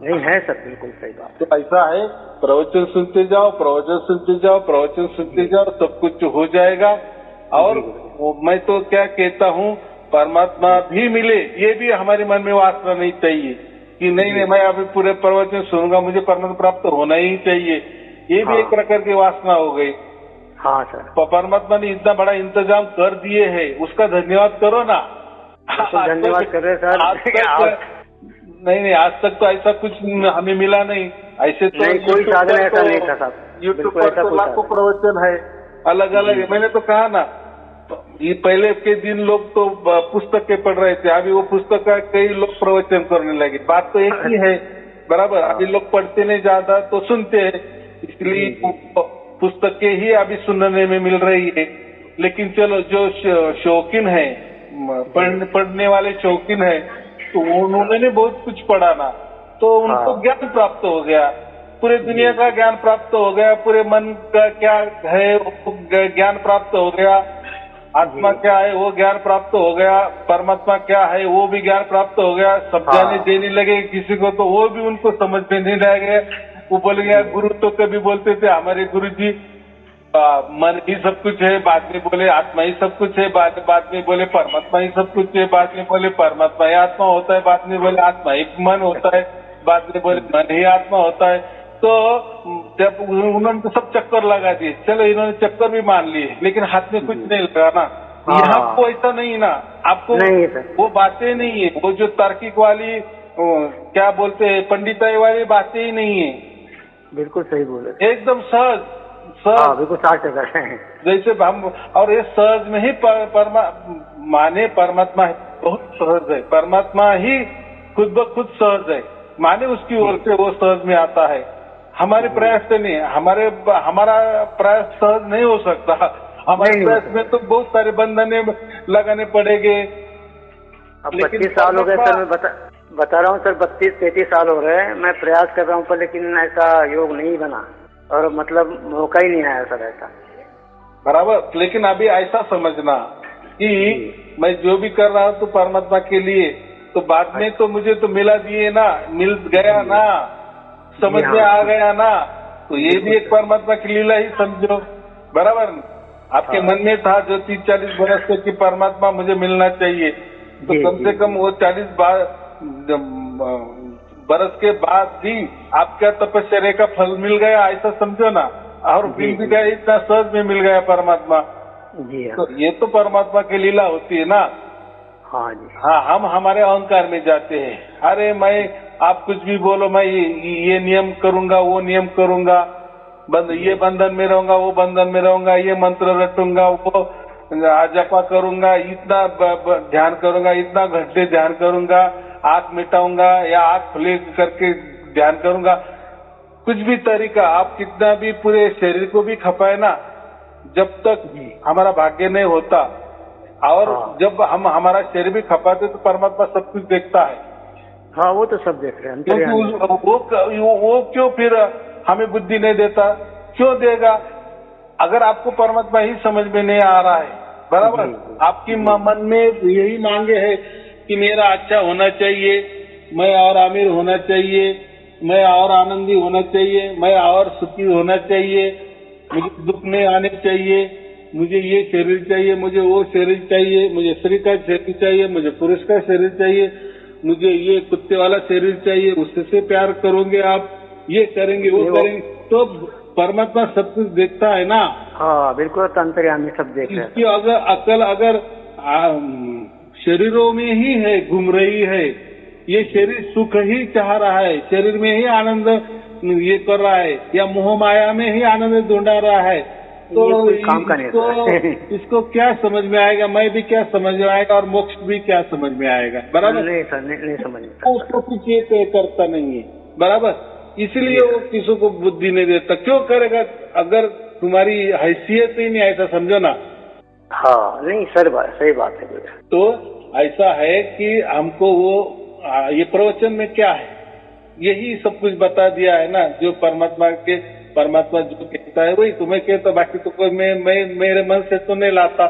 नहीं है सर, बिल्कुल सही बात। तो ऐसा है, प्रवचन सुनते जाओ, प्रवचन सुनते जाओ, प्रवचन सुनते जाओ, सब कुछ हो जाएगा। और मैं तो क्या कहता हूँ, परमात्मा भी मिले, ये भी हमारे मन में वासना नहीं चाहिए कि नहीं मैं अभी पूरे प्रवचन सुनूंगा, मुझे परमात्मा प्राप्त होना ही चाहिए। ये भी एक प्रकार की वासना हो गई। हाँ सर, परमात्मा ने इतना बड़ा इंतजाम कर दिए है, उसका धन्यवाद करो ना। धन्यवाद कर रहे सर। नहीं, आज तक तो ऐसा कुछ हमें मिला नहीं। ऐसे तो कोई साधन ऐसा नहीं था साहब। यूट्यूब पर तो लाखों प्रवचन है अलग अलग। मैंने तो कहा ना, ये पहले के दिन लोग तो पुस्तकें पढ़ रहे थे, अभी वो पुस्तक का कई लोग प्रवचन करने लगे। बात तो एक ही है, बराबर। अभी लोग पढ़ते नहीं ज्यादा तो सुनते हैं, इसलिए पुस्तकें ही अभी सुनने में मिल रही है। लेकिन चलो जो शौकीन है, पढ़ने वाले शौकीन है, तो उन्होंने बहुत कुछ पढ़ा ना, तो उनको ज्ञान प्राप्त हो गया, पूरे दुनिया का ज्ञान प्राप्त हो गया, पूरे मन का क्या है ज्ञान प्राप्त हो गया। आत्मा क्या है वो ज्ञान प्राप्त हो गया, परमात्मा क्या है वो भी ज्ञान प्राप्त हो गया, सब जाने देने लगे किसी को तो वो भी उनको समझ में नहीं लगे। वो बोल गया गुरु तो कभी बोलते थे हमारे गुरु जी मन ही सब कुछ है, बाद में बोले आत्मा ही सब कुछ है, बाद में बोले परमात्मा ही सब कुछ है, बाद में बोले परमात्मा ही आत्मा होता है, बाद में बोले आत्मा ही मन होता है, बाद में बोले मन ही आत्मा होता है। तो जब उन्होंने तो सब चक्कर लगा दिए, चलो इन्होंने चक्कर भी मान लिए, लेकिन हाथ में कुछ नहीं लगा ना। यहाँ को ऐसा नहीं ना, आपको नहीं वो बातें नहीं है, वो जो तार्किक वाली क्या बोलते हैं पंडिताई वाली बातें ही नहीं है। बिल्कुल सही बोले, एकदम सहज बिल्कुल 60% है। जैसे हम और ये सहज में ही माने परमात्मा बहुत सहज है, परमात्मा ही खुद ब खुद सहज है, माने उसकी ओर से वो सहज में आता है। हमारे प्रयास से नहीं, हमारा प्रयास सहज नहीं हो सकता, हमारे प्रयास में तो बहुत सारे बंधने लगाने पड़ेंगे। अब 25 साल हो गए सर, मैं बता रहा हूँ सर, 32-33 साल हो रहे हैं मैं प्रयास कर रहा हूँ पर लेकिन ऐसा योग नहीं बना और मतलब मौका ही नहीं आया सर ऐसा। बराबर, लेकिन अभी ऐसा समझना कि मैं जो भी कर रहा हूँ तो परमात्मा के लिए, तो बाद में तो मुझे तो मिला दिए ना, मिल गया ना, समझ में आ गया ना, तो ये भी एक परमात्मा की लीला ही समझो। बराबर, आपके मन में था जो 30-40 बरस से कि परमात्मा मुझे मिलना चाहिए, तो कम से कम वो 40 बरस के बाद भी आपका तपस्या का फल मिल गया, ऐसा समझो ना। और मिल भी गया, इतना सहज में मिल गया परमात्मा। तो ये तो परमात्मा की लीला होती है ना। हाँ जी, हाँ, हम हमारे अहंकार में जाते हैं, अरे मैं आप कुछ भी बोलो, मैं ये नियम करूंगा, वो नियम करूंगा, ये बंधन में रहूंगा, वो बंधन में रहूंगा, ये मंत्र रटूंगा, वो जपा करूंगा, इतना ध्यान करूंगा, इतना घंटे ध्यान करूंगा, आंख मिटाऊंगा या आंख खुले करके ध्यान करूंगा, कुछ भी तरीका आप कितना भी पूरे शरीर को भी खपाए ना, जब तक हमारा भाग्य नहीं होता। और जब हम हमारा शरीर भी खपाते तो परमात्मा सब कुछ देखता है। हाँ, वो तो सब देख रहे हैं, क्योंकि वो क्यों फिर हमें बुद्धि नहीं देता, क्यों देगा? अगर आपको परमात्मा ही समझ में नहीं आ रहा है, बराबर, आपकी मन में यही मांगे है कि मेरा अच्छा होना चाहिए, मैं और अमीर होना चाहिए, मैं और आनंदी होना चाहिए, मैं और सुखी होना चाहिए, मुझे दुख नहीं आने चाहिए, मुझे ये शरीर चाहिए, मुझे वो शरीर चाहिए, मुझे स्त्री का शरीर चाहिए, मुझे पुरुष का शरीर चाहिए, मुझे ये कुत्ते वाला शरीर चाहिए, उससे प्यार करोगे आप, ये करेंगे, वो करेंगे, तो परमात्मा सब कुछ देखता है ना। हाँ, बिल्कुल, अंतर्यामी सब देख रहे हैं। इसकी अगर अकल अगर शरीरों में ही है, घूम रही है, ये शरीर सुख ही चाह रहा है, शरीर में ही आनंद ये कर रहा है, या मोह माया में ही आनंद ढूंढा रहा है, तो इसको क्या समझ में आएगा? मैं भी क्या समझ में आएगा और मोक्ष भी क्या समझ में आएगा? बराबर, नहीं समझ में, उसको कुछ ये तय करता नहीं है। बराबर, इसलिए वो किसी को बुद्धि नहीं देता। क्यों करेगा अगर तुम्हारी हैसियत ही नहीं, ऐसा समझो ना। हाँ, नहीं सही बात है। तो ऐसा है कि हमको वो ये प्रवचन में क्या है, यही सब कुछ बता दिया है ना, जो परमात्मा जो कहता है वही तुम्हें कहता, बाकी तो कोई मैं मेरे मन से तो नहीं लाता।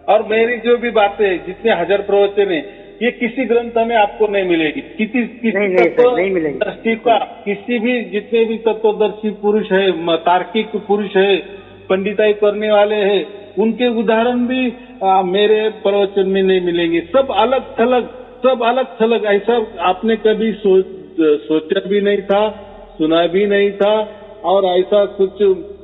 और मेरी जो भी बातें, जितने 1000 प्रवचन है, ये किसी ग्रंथ में आपको नहीं मिलेगी, किसी तत्वदर्शी का, किसी भी जितने भी तत्वदर्शी पुरुष है, तार्किक पुरुष है, पंडिताई करने वाले हैं, उनके उदाहरण भी मेरे प्रवचन में नहीं मिलेंगे। सब अलग थलग, ऐसा आपने कभी सोचा भी नहीं था, सुना भी नहीं था, और ऐसा कुछ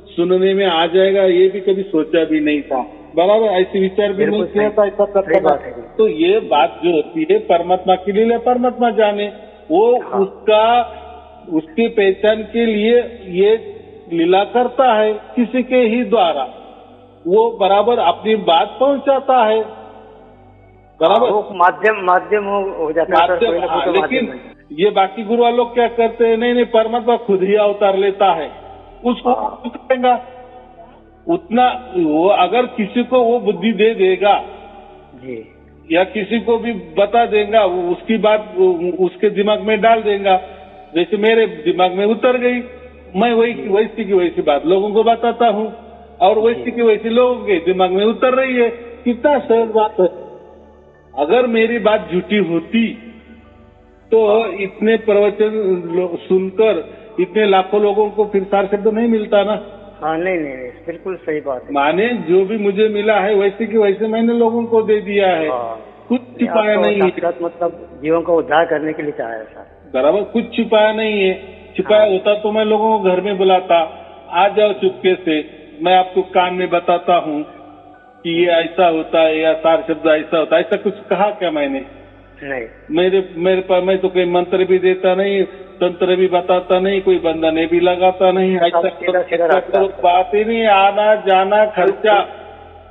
सुनने में आ जाएगा ये भी कभी सोचा भी नहीं था। बराबर, ऐसे विचार भी नहीं किया था, ऐसा करता। तो ये बात जो होती है परमात्मा के लिए, परमात्मा जाने, वो उसकी पहचान के लिए ये लीला करता है किसी के ही द्वारा, वो बराबर अपनी बात पहुंचाता है। बराबर, माध्यम हो जाता है। लेकिन ये बाकी गुरु वाले लोग क्या करते हैं, नहीं परमात्मा खुद ही अवतार लेता है, उसको करेगा उतना। वो अगर किसी को वो बुद्धि दे देगा जी, या किसी को भी बता देगा, उसकी बात उसके दिमाग में डाल देगा, जैसे मेरे दिमाग में उतर गई, मैं वैसी की वैसी बात लोगों को बताता हूँ, और वैसी की वैसी लोगों के दिमाग में उतर रही है, कितना सहज बात है। अगर मेरी बात झूठी होती तो इतने प्रवचन सुनकर इतने लाखों लोगों को फिर सार शब्द नहीं मिलता ना। हाँ नहीं नहीं नहीं, बिल्कुल सही बात है। माने जो भी मुझे मिला है वैसे की वैसे मैंने लोगों को दे दिया है। कुछ छिपाया नहीं है, मतलब जीवन को उद्धार करने के लिए चाहा है सर। बराबर, कुछ छिपाया नहीं है। छिपाया होता तो मैं लोगों को घर में बुलाता, आ जाओ चुपके से, मैं आपको कान में बताता हूँ कि ये ऐसा होता है या सार शब्द ऐसा होता है। ऐसा कुछ कहा क्या मैंने? नहीं। मेरे पास मैं तो कोई मंत्र भी देता नहीं, तंत्र भी बताता नहीं, कोई बंधने भी लगाता नहीं। ऐसा बात ही नहीं, आना जाना खर्चा।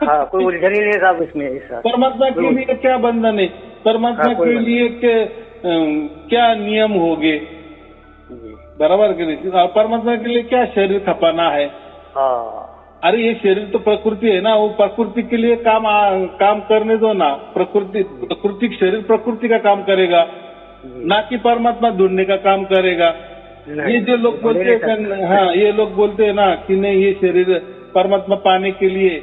हाँ, कोई उलझन ही नहीं साहब इसमें। परमात्मा के लिए क्या बंधन है? परमात्मा के लिए क्या नियम हो गए? बराबर के लिए परमात्मा के लिए क्या शरीर खपाना है? हाँ। अरे ये शरीर तो प्रकृति है ना, वो प्रकृति के लिए काम करने दो ना। प्रकृति शरीर प्रकृति का काम करेगा, ना कि परमात्मा ढूंढने का काम करेगा। ये जो लोग बोलते हैं, हाँ ये लोग बोलते हैं ना कि नहीं ये शरीर परमात्मा पाने के लिए,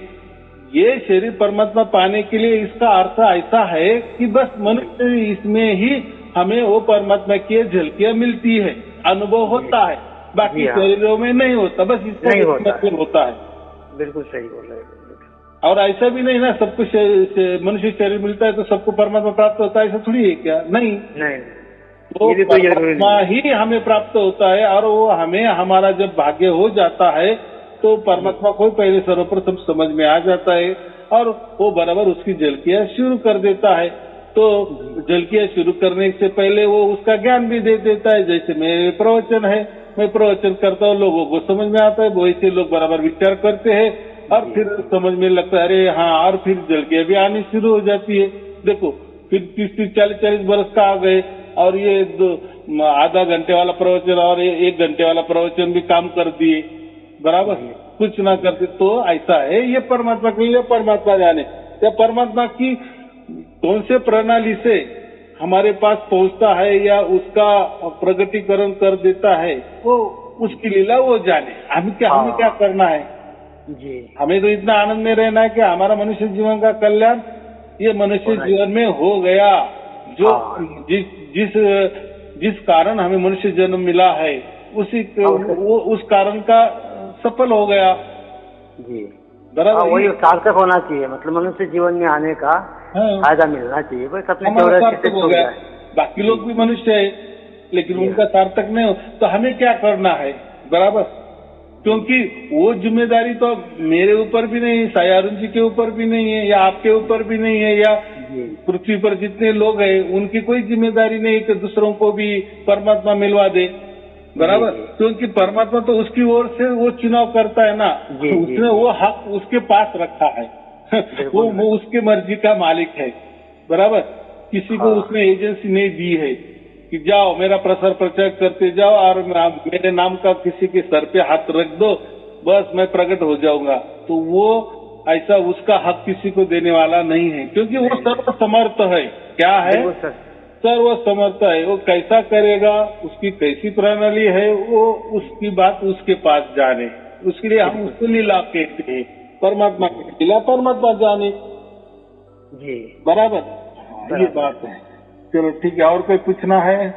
ये शरीर परमात्मा पाने के लिए, इसका अर्थ ऐसा है कि बस मनुष्य इसमें ही हमें वो परमात्मा की झलकियां मिलती है, अनुभव होता है, बाकी शरीरों में नहीं होता। बस इसका मतलब होता है। बिल्कुल सही बोल रहे हैं। और ऐसा भी नहीं ना सबको मनुष्य शरीर मिलता है तो सबको परमात्मा प्राप्त होता है, ऐसा थोड़ी है क्या? नहीं नहीं, तो परमात्मा ही हमें प्राप्त होता है। और वो हमें हमारा जब भाग्य हो जाता है तो परमात्मा को पहले सर्वप्रथम समझ में आ जाता है और वो बराबर उसकी झलकियां शुरू कर देता है। तो झलकियां शुरू करने से पहले वो उसका ज्ञान भी दे देता है। जैसे मेरे प्रवचन है, मैं प्रवचन करता हूँ, लोगों को समझ में आता है, वैसे लोग बराबर विचार करते हैं और फिर समझ में लगता है अरे हाँ, और फिर झलकियां भी आनी शुरू हो जाती है। देखो फिर 30-30, 40-40 बरस का आ गए और ये आधा घंटे वाला प्रवचन और 1 घंटे वाला प्रवचन भी काम कर दिए, बराबर कुछ ना करते। तो ऐसा है, ये परमात्मा के लिए परमात्मा जाने। या परमात्मा की कौन से प्रणाली से हमारे पास पहुंचता है या उसका प्रगटीकरण कर देता है, वो उसकी लीला वो जाने। हमें क्या करना है जी? हमें तो इतना आनंद में रहना है कि हमारा मनुष्य जीवन का कल्याण ये मनुष्य जीवन में हो गया। जो जिस कारण हमें मनुष्य जन्म मिला है वो उस कारण का सफल हो गया जी। बराबर, वही सार्थक होना चाहिए। मतलब मनुष्य जीवन में आने का फायदा मिलना चाहिए, बस अपने सार्थक हो गया। बाकी लोग भी मनुष्य है लेकिन उनका सार्थक नहीं हो तो हमें क्या करना है? बराबर, क्योंकि वो जिम्मेदारी तो मेरे ऊपर भी नहीं है, सायारुण जी के ऊपर भी नहीं है, या आपके ऊपर भी नहीं है, या पृथ्वी पर जितने लोग हैं उनकी कोई जिम्मेदारी नहीं कि दूसरों को भी परमात्मा मिलवा दे। बराबर, क्योंकि परमात्मा तो उसकी ओर से वो चुनाव करता है ना, उसने वो हक उसके पास रखा है। वो उसके मर्जी का मालिक है। बराबर, किसी को उसने एजेंसी नहीं दी है कि जाओ मेरा प्रसार प्रचार करते जाओ और मेरे नाम का किसी के सर पे हाथ रख दो, बस मैं प्रकट हो जाऊंगा। तो वो ऐसा उसका हक किसी को देने वाला नहीं है, क्योंकि वो सर्वसमर्थ है। क्या है? सर्वसमर्थ है। वो कैसा करेगा, उसकी कैसी प्रणाली है, वो उसकी बात उसके पास जाने। उसके लिए हम उसको लीला कहते हैं। परमात्मा की लीला परमात्मा जाने जी। बराबर, ये बात है। चलो ठीक है, और कोई पूछना है?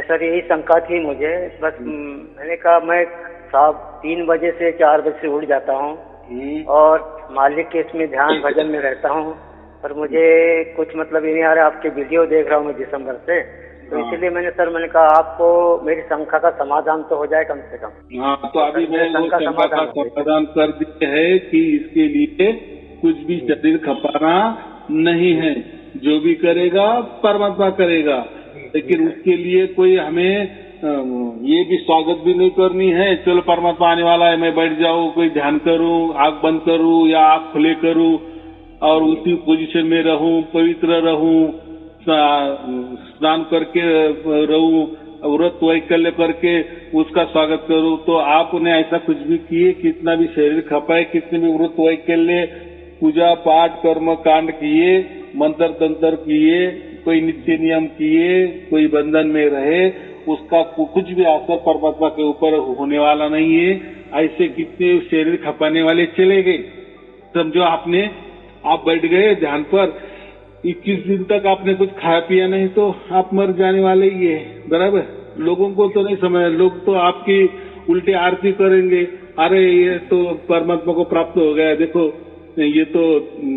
सर यही शंका थी मुझे, बस मैंने कहा मैं साहब 3 बजे से 4 बजे से उठ जाता हूँ और मालिक के इसमें ध्यान भजन में रहता हूँ, पर मुझे कुछ मतलब ये नहीं आ रहा। आपके वीडियो देख रहा हूँ मैं दिसंबर से, तो इसलिए मैंने कहा आपको मेरी शंका का समाधान तो हो जाए कम से कम। हाँ, तो अभी मैं शंका का समाधान कर दिए है कि इसके लिए कुछ भी शरीर खपाना नहीं है। जो भी करेगा परमात्मा करेगा, लेकिन उसके लिए कोई हमें ये भी स्वागत भी नहीं करनी है, चलो परमात्मा आने वाला है मैं बैठ जाऊं, कोई ध्यान करूं, आंख बंद करूं या आंख खुले करूं और उसी पोजीशन में रहूं, पवित्र रहूं, स्नान करके रहूं, व्रत वैकल्य करके उसका स्वागत करूं। तो आपने ऐसा कुछ भी किए, कितना भी शरीर खपाए, कितने भी व्रत वैकल्य, पूजा पाठ कर्म कांड किए, मंत्र तंत्र किए, कोई नित्य नियम किए, कोई बंधन में रहे, उसका कुछ भी असर परमात्मा के ऊपर होने वाला नहीं है। ऐसे कितने शरीर खपाने वाले चले गए। समझो आपने आप बैठ गए ध्यान पर, 21 दिन तक आपने कुछ खाया पिया नहीं तो आप मर जाने वाले ही है, बराबर। लोगों को तो नहीं समझ, लोग तो आपकी उल्टी आरती करेंगे, अरे ये तो परमात्मा को प्राप्त हो गया, देखो ये तो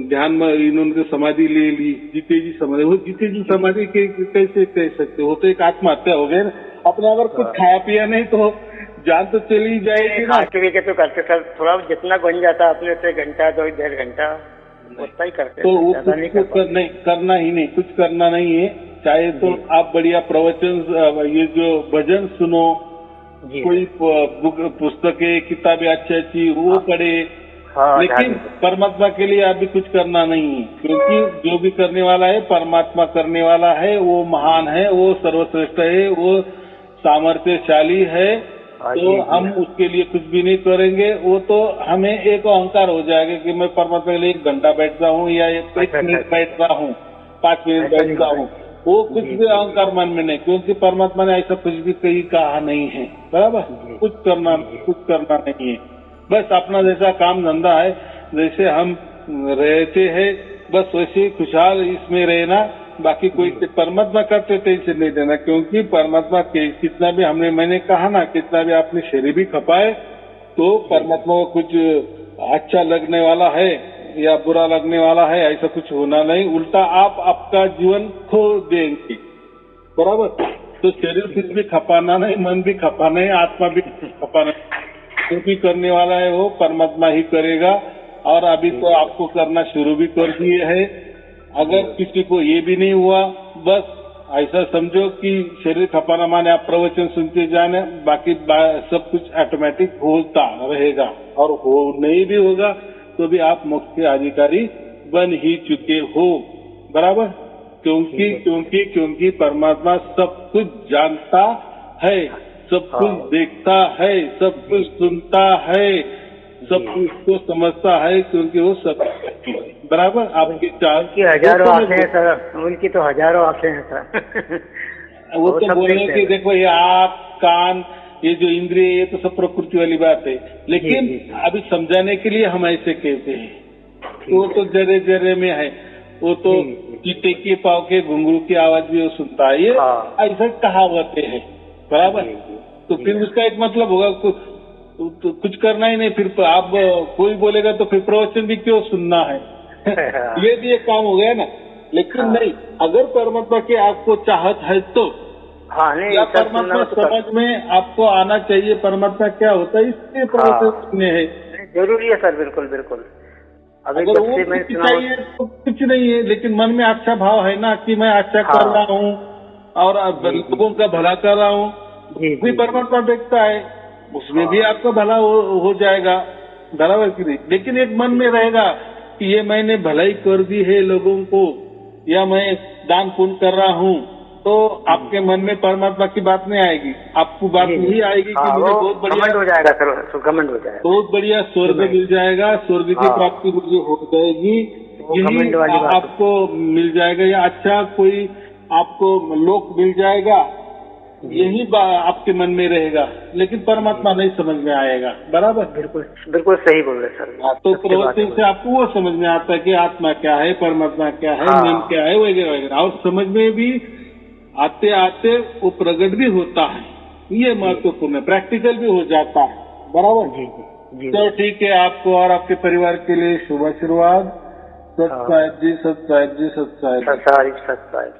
ध्यान में इन्होंने समाधि ले ली, जीते जी समाधि। वो जीते जी समाधि कैसे कह सकते हो, तो एक आत्महत्या हो गई ना। अपने अगर कुछ खाया पिया नहीं तो जान तो चली जाएगी ना। के तो करते सर, थोड़ा जितना बन जाता अपने से घंटा 2-1.5 घंटा उतना ही करते, तो वो कुछ नहीं करना ही नहीं, कुछ करना नहीं है। चाहे तो आप बढ़िया प्रवचन, ये जो भजन सुनो, कोई पुस्तकें किताबें अच्छी वो पढ़े, लेकिन परमात्मा के लिए अभी कुछ करना नहीं है, क्योंकि जो भी करने वाला है परमात्मा करने वाला है, वो महान है, वो सर्वश्रेष्ठ है, वो सामर्थ्यशाली है। तो हम उसके लिए कुछ भी नहीं करेंगे। वो तो हमें एक अहंकार हो जाएगा कि मैं परमात्मा के लिए 1 घंटा बैठता हूँ या 1 मिनट बैठता हूँ, 5 मिनट बैठता हूँ, वो कुछ भी अहंकार मन में नहीं, क्योंकि परमात्मा ने ऐसा कुछ भी कहीं कहा नहीं है, बराबर। कुछ करना नहीं है, बस अपना जैसा काम धंधा है, जैसे हम रहते हैं बस वैसे ही खुशहाल इसमें रहना। बाकी कोई परमात्मा का तो टेंशन नहीं देना, क्योंकि परमात्मा के कितना भी मैंने कहा ना, कितना भी आपने शरीर भी खपाए तो परमात्मा को कुछ अच्छा लगने वाला है या बुरा लगने वाला है, ऐसा कुछ होना नहीं। उल्टा आप आपका जीवन खो देंगे, बराबर। तो शरीर कुछ भी खपाना नहीं, मन भी खपाना नहीं, आत्मा भी खपाना नहीं। जो भी करने वाला है वो परमात्मा ही करेगा। और अभी तो आपको करना शुरू भी कर दिए है। अगर किसी को ये भी नहीं हुआ, बस ऐसा समझो कि शरीर खपाना माने आप प्रवचन सुनते जाने, बाकी सब कुछ ऑटोमेटिक होता रहेगा। और हो नहीं भी होगा तो भी आप मोक्ष के अधिकारी बन ही चुके हो, बराबर। क्योंकि परमात्मा सब कुछ जानता है, सब कुछ देखता है, सब कुछ सुनता है, सब कुछ को समझता है, क्योंकि वो सब बराबर। आपकी हजारों आंखें हैं सर, उनकी तो हजारों आंखें हैं सर। वो तो बोलने की, देखो ये आँख कान ये जो इंद्रिय ये तो सब प्रकृति वाली बात है, लेकिन अभी समझाने के लिए हम ऐसे कहते हैं। वो तो जरे जरे में है, वो तो चीते के पाँव के घुंघरू की आवाज भी वो सुनता है, ये ऐसा कहावतें है, बराबर। तो फिर उसका एक मतलब होगा तो कुछ करना ही नहीं, फिर आप कोई बोलेगा तो फिर प्रवचन भी क्यों सुनना है। ये भी एक काम हो गया ना। लेकिन नहीं, अगर परमात्मा की आपको चाहत है तो या परमात्मा समझ में आपको आना चाहिए, परमात्मा क्या होता है इसके प्रवचन सुनने हैं। जरूरी है सर, बिल्कुल बिल्कुल। अगर वो कुछ चाहिए तो कुछ नहीं है, लेकिन मन में अच्छा भाव है ना कि मैं अच्छा कर रहा हूँ और लोगों का भला कर रहा हूँ, भी परमात्मा देखता है, उसमें भी आपका भला हो जाएगा, बराबर की नहीं। लेकिन एक मन में रहेगा कि ये मैंने भलाई कर दी है लोगों को, या मैं दान पुण्य कर रहा हूँ, तो आपके मन में परमात्मा की बात नहीं आएगी। आपको बात यही आएगी कि मुझे बहुत बढ़िया हो जाएगा सर, घमंड हो जाएगा, बहुत बढ़िया स्वर्ग मिल जाएगा, स्वर्ग की प्राप्ति मुझे हो जाएगी, यही आपको मिल जाएगा, या अच्छा कोई आपको लोक मिल जाएगा, यही आपके मन में रहेगा। लेकिन परमात्मा नहीं समझ में आएगा, बराबर। बिल्कुल बिल्कुल सही बोल रहे सर। तो प्रवचन से आपको वो समझ में आता है कि आत्मा क्या है, परमात्मा क्या है, नियम क्या है, वगैरह वगैरह। और समझ में भी आते आते वो प्रकट भी होता है, ये महत्वपूर्ण है, प्रैक्टिकल भी हो जाता है, बराबर। जी। तो ठीक है, आपको और आपके परिवार के लिए शुभ आशीर्वाद। सत्साहिब जी, सत्साहिब जी, सत्साहिब।